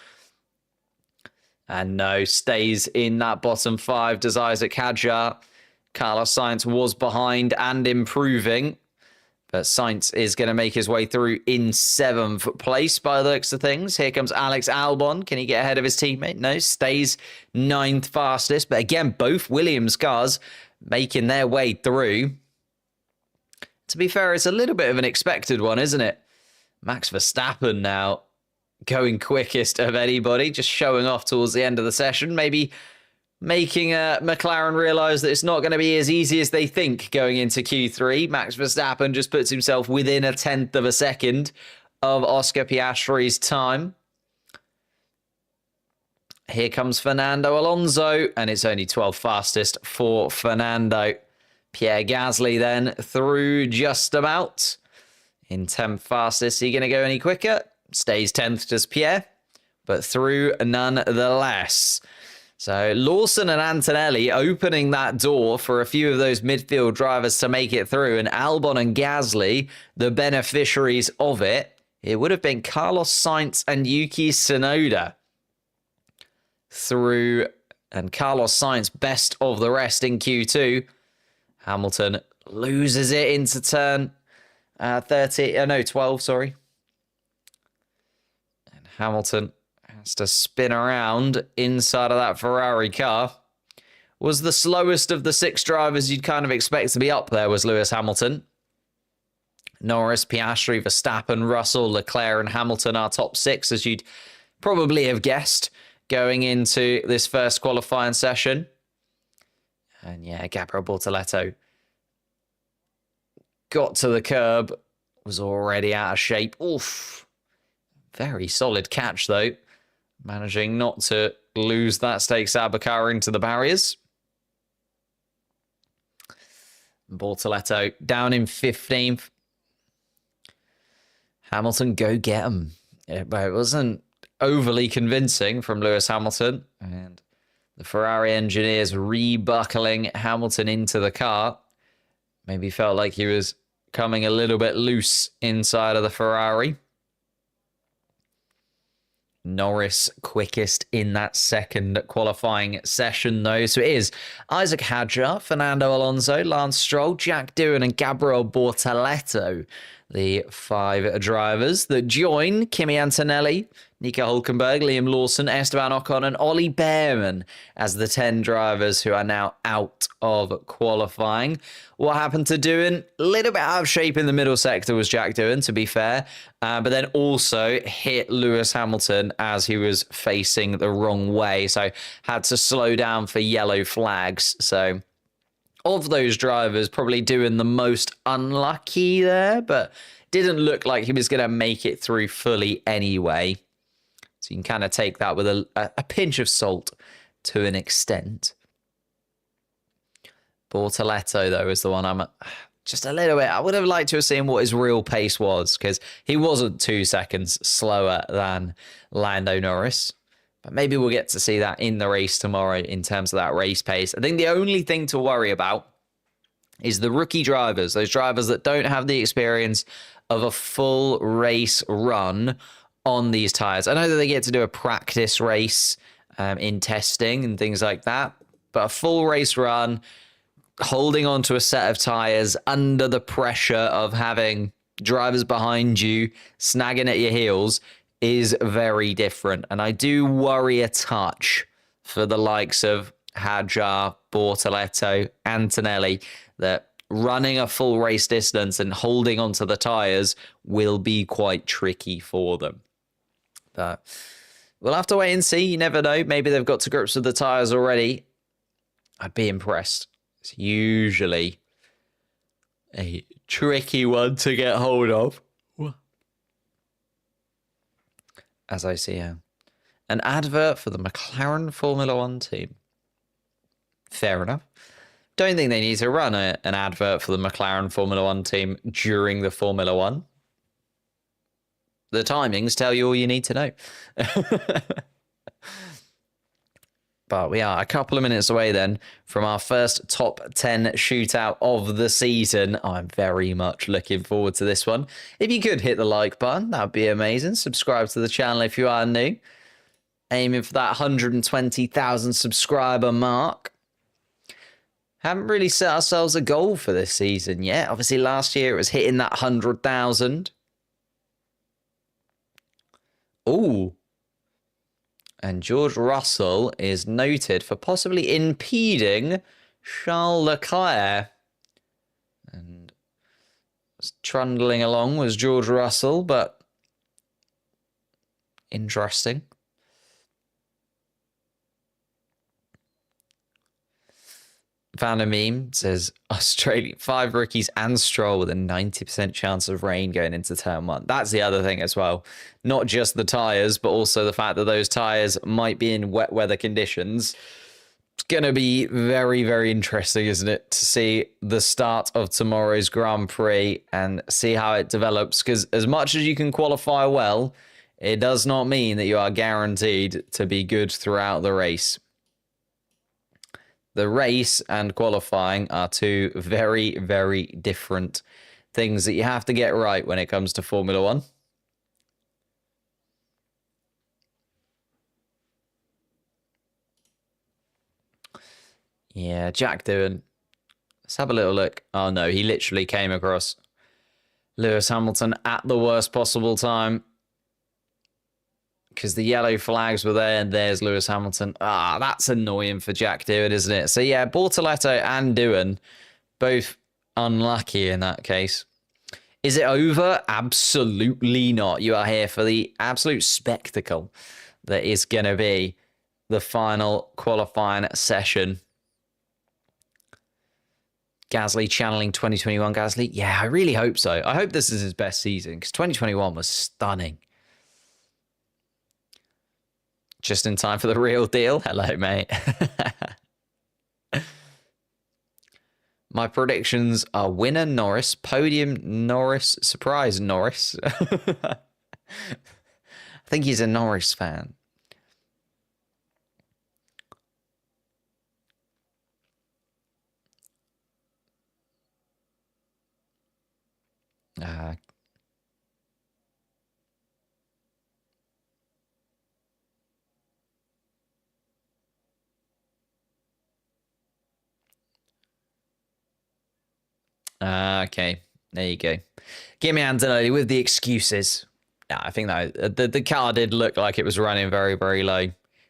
And no, stays in that bottom 5. Does Isaac Hadjar. Carlos Sainz was behind and improving. But Sainz is going to make his way through in 7th place by the looks of things. Here comes Alex Albon. Can he get ahead of his teammate? No, stays 9th fastest. But again, both Williams cars making their way through. To be fair, it's a little bit of an expected one, isn't it? Max Verstappen now going quickest of anybody, just showing off towards the end of the session. Maybe making McLaren realise that it's not going to be as easy as they think going into Q3. Max Verstappen just puts himself within a 10th of a second of Oscar Piastri's time. Here comes Fernando Alonso, and it's only 12th fastest for Fernando. Pierre Gasly then through just about. In 10th fastest, is he going to go any quicker? Stays 10th, does Pierre, but through nonetheless. So Lawson and Antonelli opening that door for a few of those midfield drivers to make it through, and Albon and Gasly, the beneficiaries of it. It would have been Carlos Sainz and Yuki Tsunoda through, and Carlos Sainz best of the rest in Q2. Hamilton loses it into turn 12, sorry. And Hamilton has to spin around inside of that Ferrari car. Was the slowest of the 6 drivers you'd kind of expect to be up there was Lewis Hamilton. Norris, Piastri, Verstappen, Russell, Leclerc and Hamilton are top 6, as you'd probably have guessed going into this first qualifying session. And yeah, Gabriel Bortoleto got to the curb, was already out of shape. Oof. Very solid catch, though. Managing not to lose that Stake Sauber car into the barriers. Bortoleto down in 15th. Hamilton, go get him. Yeah, but it wasn't overly convincing from Lewis Hamilton. And the Ferrari engineers rebuckling Hamilton into the car. Maybe felt like he was coming a little bit loose inside of the Ferrari. Norris quickest in that second qualifying session, though. So it is Isaac Hadjar, Fernando Alonso, Lance Stroll, Jack Doohan, and Gabriel Bortoleto, the 5 drivers that join Kimi Antonelli, Nico Hulkenberg, Liam Lawson, Esteban Ocon, and Ollie Behrman as the 10 drivers who are now out of qualifying. What happened to Doohan? A little bit out of shape in the middle sector was Jack Doohan, to be fair, but then also hit Lewis Hamilton as he was facing the wrong way, so had to slow down for yellow flags. So of those drivers, probably Doohan the most unlucky there, but didn't look like he was going to make it through fully anyway. So you can kind of take that with a pinch of salt to an extent. Bortoleto, though, is the one I'm just a little bit... I would have liked to have seen what his real pace was, because he wasn't 2 seconds slower than Lando Norris. But maybe we'll get to see that in the race tomorrow in terms of that race pace. I think the only thing to worry about is the rookie drivers, those drivers that don't have the experience of a full race run on these tyres. I know that they get to do a practice race in testing and things like that, but a full race run, holding on to a set of tyres under the pressure of having drivers behind you snagging at your heels is very different. And I do worry a touch for the likes of Hadjar, Bortoleto, Antonelli, that running a full race distance and holding onto the tyres will be quite tricky for them. But we'll have to wait and see. You never know. Maybe they've got to grips with the tyres already. I'd be impressed. It's usually a tricky one to get hold of. As I see here. An advert for the McLaren Formula One team. Fair enough. Don't think they need to run an advert for the McLaren Formula One team during the Formula One. The timings tell you all you need to know. But we are a couple of minutes away then from our first top 10 shootout of the season. I'm very much looking forward to this one. If you could hit the like button, that would be amazing. Subscribe to the channel if you are new. Aiming for that 120,000 subscriber mark. Haven't really set ourselves a goal for this season yet. Obviously last year it was hitting that 100,000. Ooh. And George Russell is noted for possibly impeding Charles Leclerc. And trundling along was George Russell, but interesting. Found a meme, says Australia, 5 rookies and Stroll with a 90% chance of rain going into turn 1. That's the other thing as well. Not just the tyres, but also the fact that those tyres might be in wet weather conditions. It's going to be very, very interesting, isn't it, to see the start of tomorrow's Grand Prix and see how it develops. Because as much as you can qualify well, it does not mean that you are guaranteed to be good throughout the race. The race and qualifying are 2 very, very different things that you have to get right when it comes to Formula One. Yeah, Jack Doohan. Let's have a little look. Oh, no, he literally came across Lewis Hamilton at the worst possible time. Because the yellow flags were there, and there's Lewis Hamilton. Ah, that's annoying for Jack Doohan, isn't it? So, yeah, Bortoleto and Doohan, both unlucky in that case. Is it over? Absolutely not. You are here for the absolute spectacle that is going to be the final qualifying session. Gasly channeling 2021. Gasly, yeah, I really hope so. I hope this is his best season, because 2021 was stunning. Just in time for the real deal. Hello, mate. My predictions are winner Norris, podium Norris, surprise Norris. I think he's a Norris fan. Okay, there you go. Give me Antonelli with the excuses. Yeah, I think that the car did look like it was running very, very low.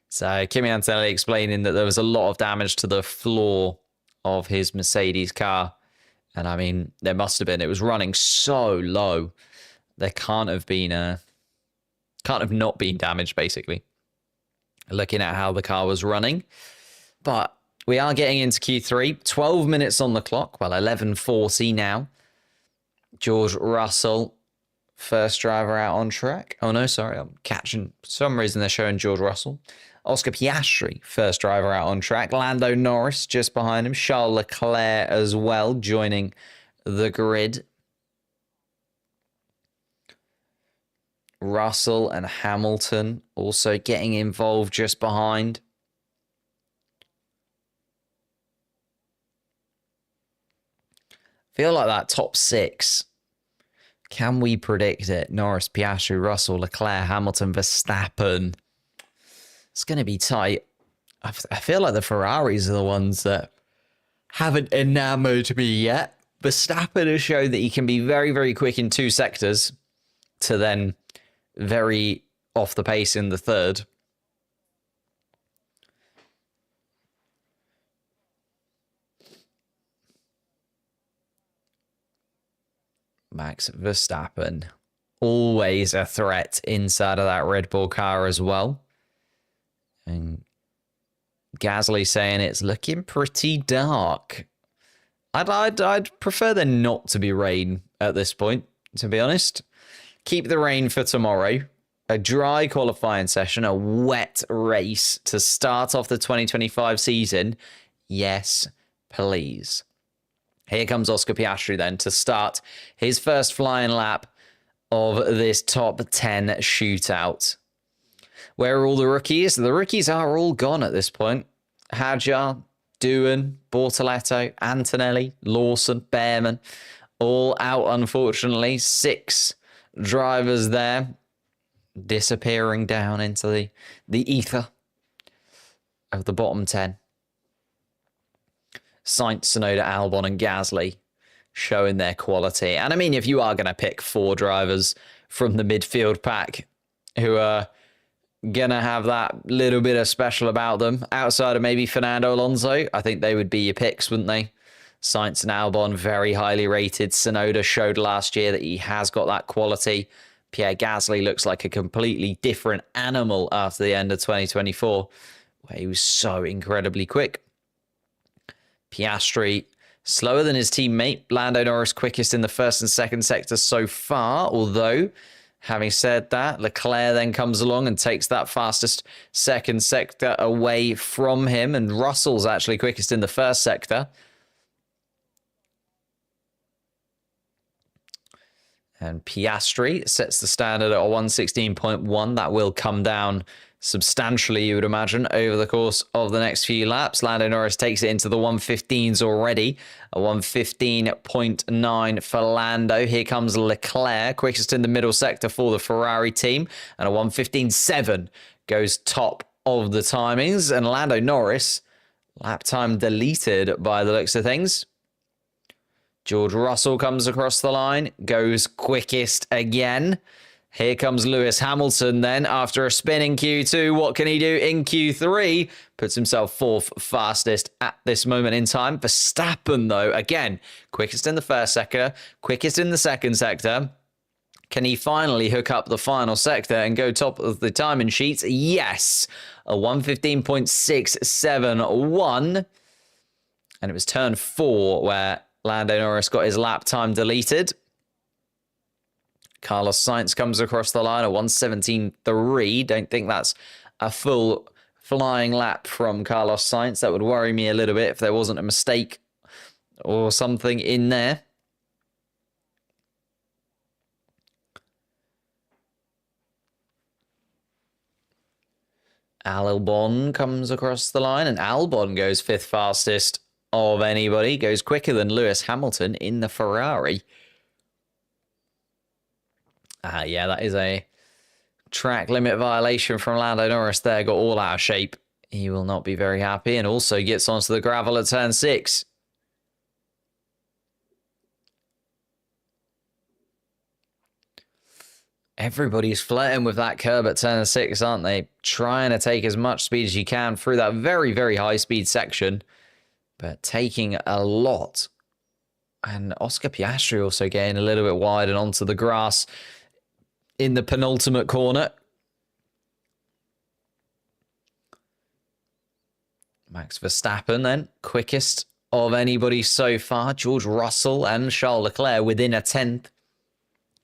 So Kimi Antonelli explaining that there was a lot of damage to the floor of his Mercedes car. And I mean, there must have been. It was running so low. There can't have not been damaged, basically. Looking at how the car was running. But we are getting into Q3. 12 minutes on the clock. Well, 11:40 now. George Russell, first driver out on track. Oh, no, sorry. I'm catching. For some reason, they're showing George Russell. Oscar Piastri, first driver out on track. Lando Norris just behind him. Charles Leclerc as well, joining the grid. Russell and Hamilton also getting involved just behind. Feel like that top six. Can we predict it? Norris, Piastri, Russell, Leclerc, Hamilton, Verstappen. It's going to be tight. I feel like the Ferraris are the ones that haven't enamored me yet. Verstappen has shown that he can be very, very quick in two sectors to then very off the pace in the third. Max Verstappen, always a threat inside of that Red Bull car as well. And Gasly saying it's looking pretty dark. I'd prefer there not to be rain at this point, to be honest. Keep the rain for tomorrow. A dry qualifying session, a wet race to start off the 2025 season. Yes, please. Here comes Oscar Piastri then to start his first flying lap of this top 10 shootout. Where are all the rookies? The rookies are all gone at this point. Hadjar, Doohan, Bortoletto, Antonelli, Lawson, Behrman, all out, unfortunately. 6 drivers there, disappearing down into the ether of the bottom 10. Sainz, Tsunoda, Albon, and Gasly showing their quality. And I mean, if you are going to pick 4 drivers from the midfield pack who are going to have that little bit of special about them, outside of maybe Fernando Alonso, I think they would be your picks, wouldn't they? Sainz and Albon, very highly rated. Tsunoda showed last year that he has got that quality. Pierre Gasly looks like a completely different animal after the end of 2024, where he was so incredibly quick. Piastri, slower than his teammate. Lando Norris, quickest in the first and second sector so far, although, having said that, Leclerc then comes along and takes that fastest second sector away from him, and Russell's actually quickest in the first sector. And Piastri sets the standard at a 116.1. That will come down substantially, you would imagine, over the course of the next few laps. Lando Norris takes it into the 115s already. A 115.9 for Lando. Here comes Leclerc, quickest in the middle sector for the Ferrari team. And a 115.7 goes top of the timings. And Lando Norris, lap time deleted by the looks of things. George Russell comes across the line, goes quickest again. Here comes Lewis Hamilton then after a spin in Q2. What can he do in Q3? Puts himself 4th fastest at this moment in time. Verstappen, though, again, quickest in the first sector, quickest in the second sector. Can he finally hook up the final sector and go top of the timing sheets? Yes, a 115.671. And it was turn 4 where Lando Norris got his lap time deleted. Carlos Sainz comes across the line, a 117.3. Don't think that's a full flying lap from Carlos Sainz. That would worry me a little bit if there wasn't a mistake or something in there. Albon comes across the line, and Albon goes 5th fastest of anybody. Goes quicker than Lewis Hamilton in the Ferrari. Yeah, that is a track limit violation from Lando Norris there. Got all out of shape. He will not be very happy, and also gets onto the gravel at turn 6. Everybody's flirting with that curb at turn 6, aren't they? Trying to take as much speed as you can through that very, very high-speed section, but taking a lot. And Oscar Piastri also getting a little bit wide and onto the grass in the penultimate corner. Max Verstappen then, quickest of anybody so far. George Russell and Charles Leclerc within a tenth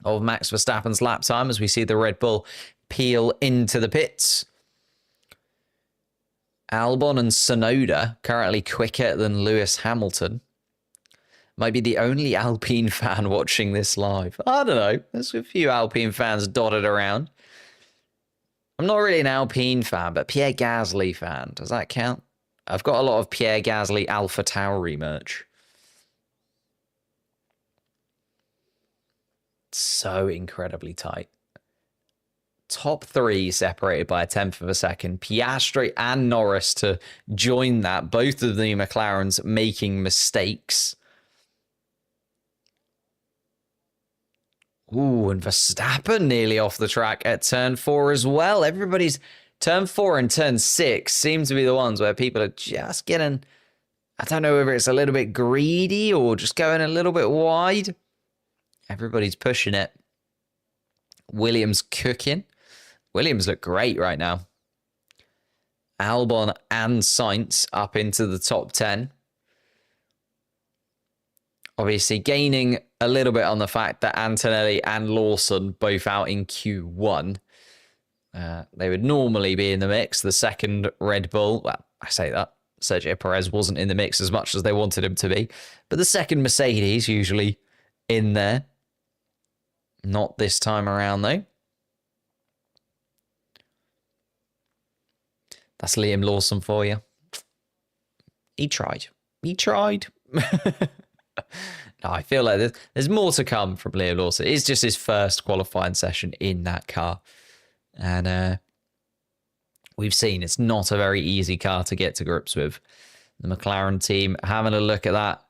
of Max Verstappen's lap time as we see the Red Bull peel into the pits. Albon and Tsunoda currently quicker than Lewis Hamilton. Might be the only Alpine fan watching this live. I don't know. There's a few Alpine fans dotted around. I'm not really an Alpine fan, but Pierre Gasly fan. Does that count? I've got a lot of Pierre Gasly AlphaTauri merch. So incredibly tight. Top 3 separated by a tenth of a second. Piastri and Norris to join that. Both of the McLarens making mistakes. Ooh, and Verstappen nearly off the track at turn 4 as well. Everybody's turn 4 and turn 6 seem to be the ones where people are just getting, I don't know whether it's a little bit greedy or just going a little bit wide. Everybody's pushing it. Williams cooking. Williams look great right now. Albon and Sainz up into the top 10. Obviously gaining a little bit on the fact that Antonelli and Lawson both out in Q1. They would normally be in the mix. The second Red Bull, well, I say that. Sergio Perez wasn't in the mix as much as they wanted him to be. But the second Mercedes usually in there. Not this time around, though. That's Liam Lawson for you. He tried. He tried. No, I feel like there's more to come from Liam Lawson. It's just his first qualifying session in that car. And we've seen it's not a very easy car to get to grips with. The McLaren team having a look at that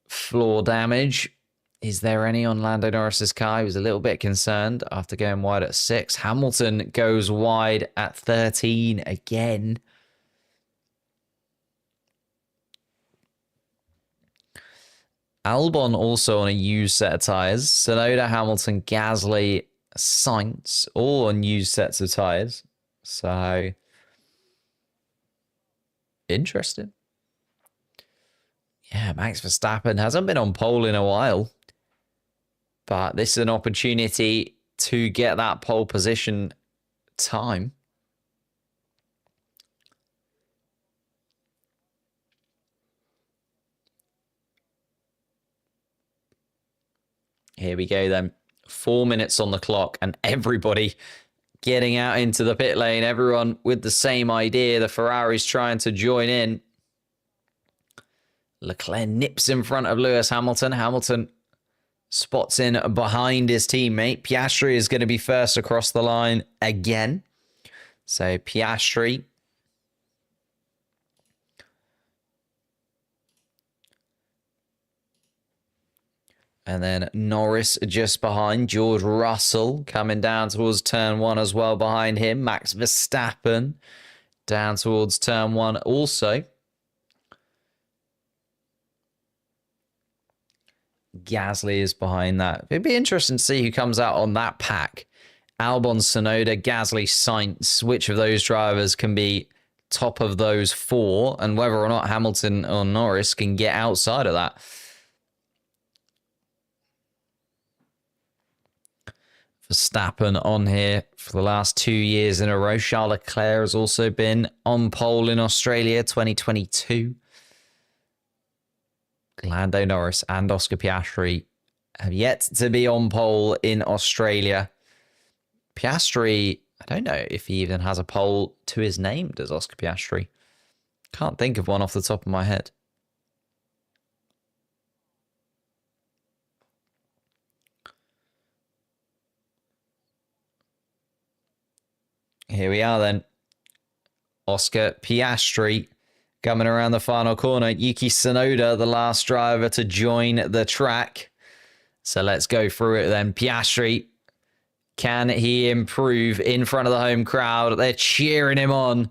floor damage. Is there any on Lando Norris's car? He was a little bit concerned after going wide at 6. Hamilton goes wide at 13 again. Albon also on a used set of tyres. Tsunoda, Hamilton, Gasly, Sainz, all on used sets of tyres. So, interesting. Yeah, Max Verstappen hasn't been on pole in a while. But this is an opportunity to get that pole position time. Here we go then. 4 minutes on the clock and everybody getting out into the pit lane. Everyone with the same idea. The Ferrari's trying to join in. Leclerc nips in front of Lewis Hamilton. Hamilton spots in behind his teammate. Piastri is going to be first across the line again. So Piastri. And then Norris just behind. George Russell coming down towards turn 1 as well behind him. Max Verstappen down towards turn 1 also. Gasly is behind that. It'd be interesting to see who comes out on that pack. Albon, Tsunoda, Gasly, Sainz. Which of those drivers can be top of those 4 and whether or not Hamilton or Norris can get outside of that. Verstappen on here for the last 2 years in a row. Charles Leclerc has also been on pole in Australia 2022. Lando Norris and Oscar Piastri have yet to be on pole in Australia. Piastri, I don't know if he even has a pole to his name, does Oscar Piastri? Can't think of one off the top of my head. Here we are then. Oscar Piastri coming around the final corner. Yuki Tsunoda, the last driver to join the track. So let's go through it then. Piastri Can he improve in front of the home crowd? They're cheering him on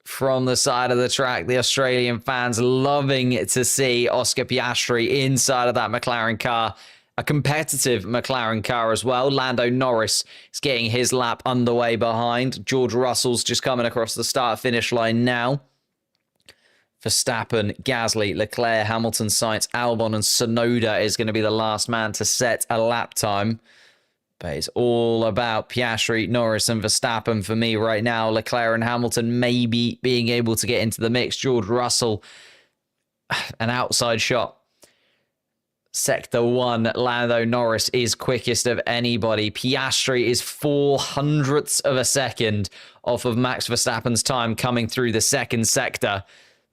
from the side of the track. The Australian fans loving to see Oscar Piastri inside of that McLaren car. A competitive McLaren car as well. Lando Norris is getting his lap underway behind. George Russell's just coming across the start-finish line now. Verstappen, Gasly, Leclerc, Hamilton, Sainz, Albon, and Tsunoda is going to be the last man to set a lap time. But it's all about Piastri, Norris, and Verstappen for me right now. Leclerc and Hamilton maybe being able to get into the mix. George Russell, an outside shot. Sector 1, Lando Norris is quickest of anybody. Piastri is 0.04 of a second off of Max Verstappen's time coming through the second sector.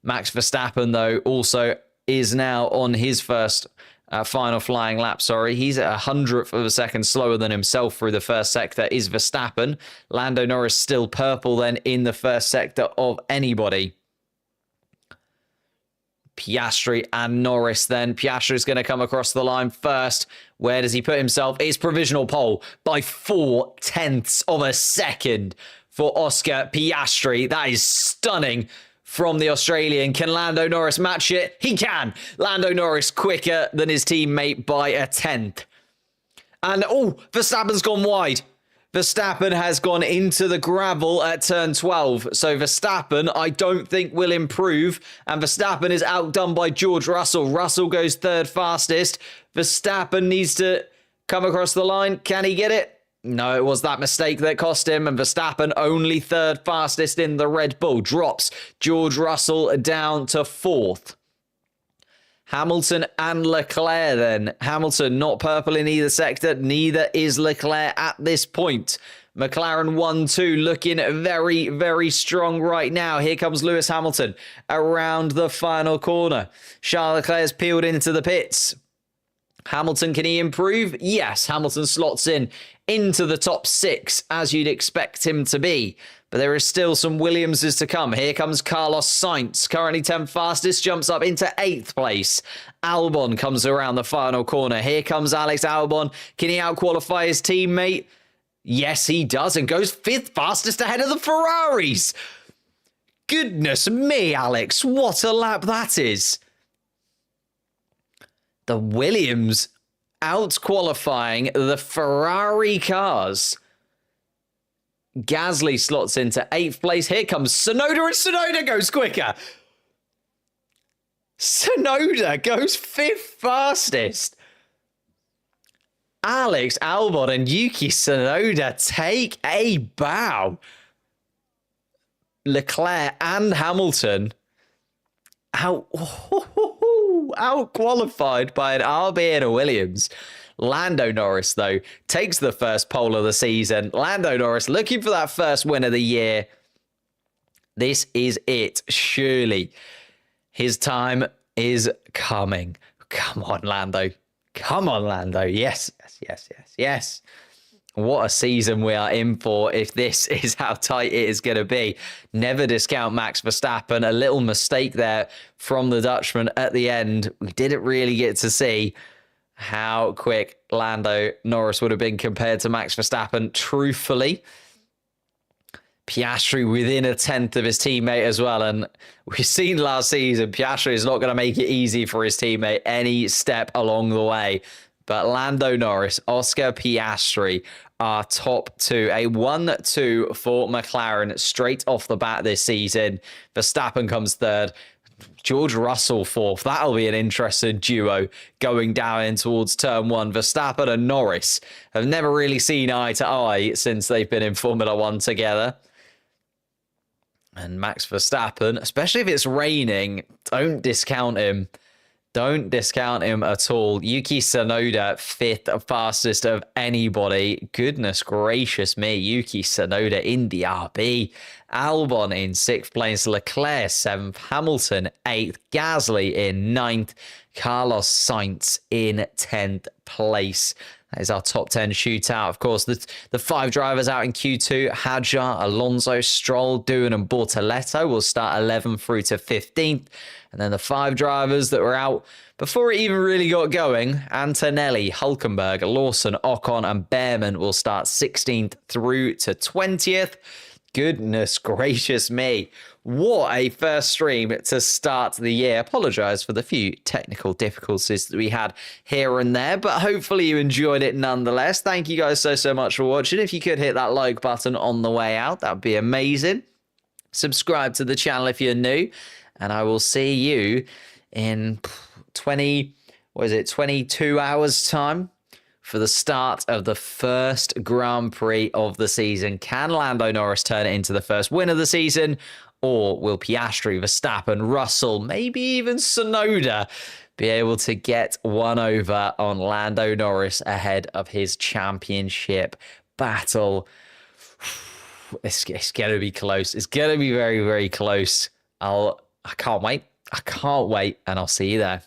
Max Verstappen, though, also is now on his first final flying lap, He's at 100th of a second slower than himself through the first sector is Verstappen. Lando Norris still purple then in the first sector of anybody. Piastri and Norris then. Piastri's going to come across the line first. Where does he put himself? It's provisional pole by 0.4 of a second for Oscar Piastri. That is stunning from the Australian. Can Lando Norris match it? He can. Lando Norris quicker than his teammate by 1/10. And, Verstappen's gone wide. Verstappen has gone into the gravel at turn 12. So Verstappen, I don't think, will improve. And Verstappen is outdone by George Russell. Russell goes third fastest. Verstappen needs to come across the line. Can he get it? No, it was that mistake that cost him. And Verstappen, only third fastest in the Red Bull, drops George Russell down to 4th. Hamilton and Leclerc then. Hamilton not purple in either sector. Neither is Leclerc at this point. McLaren 1-2 looking very, very strong right now. Here comes Lewis Hamilton around the final corner. Charles Leclerc's peeled into the pits. Hamilton, can he improve? Yes, Hamilton slots into the top 6 as you'd expect him to be. But there is still some Williamses to come. Here comes Carlos Sainz, currently 10th fastest, jumps up into 8th place. Albon comes around the final corner. Here comes Alex Albon. Can he outqualify his teammate? Yes, he does, and goes 5th fastest ahead of the Ferraris. Goodness me, Alex, what a lap that is. The Williams outqualifying the Ferrari cars. Gasly slots into 8th place. Here comes Tsunoda, and Tsunoda goes quicker. Tsunoda goes 5th fastest. Alex Albon and Yuki Tsunoda take a bow. Leclerc and Hamilton outqualified by an RB and a Williams. Lando Norris, though, takes the first pole of the season. Lando Norris looking for that first win of the year. This is it, surely. His time is coming. Come on, Lando. Come on, Lando. Yes, yes, yes, yes, yes. What a season we are in for if this is how tight it is going to be. Never discount Max Verstappen. A little mistake there from the Dutchman at the end. We didn't really get to see how quick Lando Norris would have been compared to Max Verstappen. Truthfully, Piastri within 1/10 of his teammate as well. And we've seen last season, Piastri is not going to make it easy for his teammate any step along the way. But Lando Norris, Oscar Piastri are top 2. A 1-2 for McLaren straight off the bat this season. Verstappen comes 3rd. George Russell 4th. That'll be an interesting duo going down in towards turn 1. Verstappen and Norris have never really seen eye to eye since they've been in Formula 1 together. And Max Verstappen, especially if it's raining, don't discount him. Don't discount him at all. Yuki Tsunoda, 5th fastest of anybody. Goodness gracious me. Yuki Tsunoda in the RB. Albon in 6th place. Leclerc 7th. Hamilton 8th. Gasly in 9th. Carlos Sainz in 10th place. That is our top 10 shootout. Of course, the 5 drivers out in Q2, Hadjar, Alonso, Stroll, Doohan and Bortoletto will start 11th through to 15th. And then the 5 drivers that were out before it even really got going, Antonelli, Hulkenberg, Lawson, Ocon and Behrman will start 16th through to 20th. Goodness gracious me. What a first stream to start the year. Apologise for the few technical difficulties that we had here and there, but hopefully you enjoyed it nonetheless. Thank you guys so much for watching. If you could hit that like button on the way out, that would be amazing. Subscribe to the channel if you're new, and I will see you in 22 hours time for the start of the first Grand Prix of the season. Can Lando Norris turn it into the first win of the season? Or will Piastri, Verstappen, Russell, maybe even Tsunoda be able to get one over on Lando Norris ahead of his championship battle? It's going to be close. It's going to be very, very close. I can't wait. I can't wait, and I'll see you there.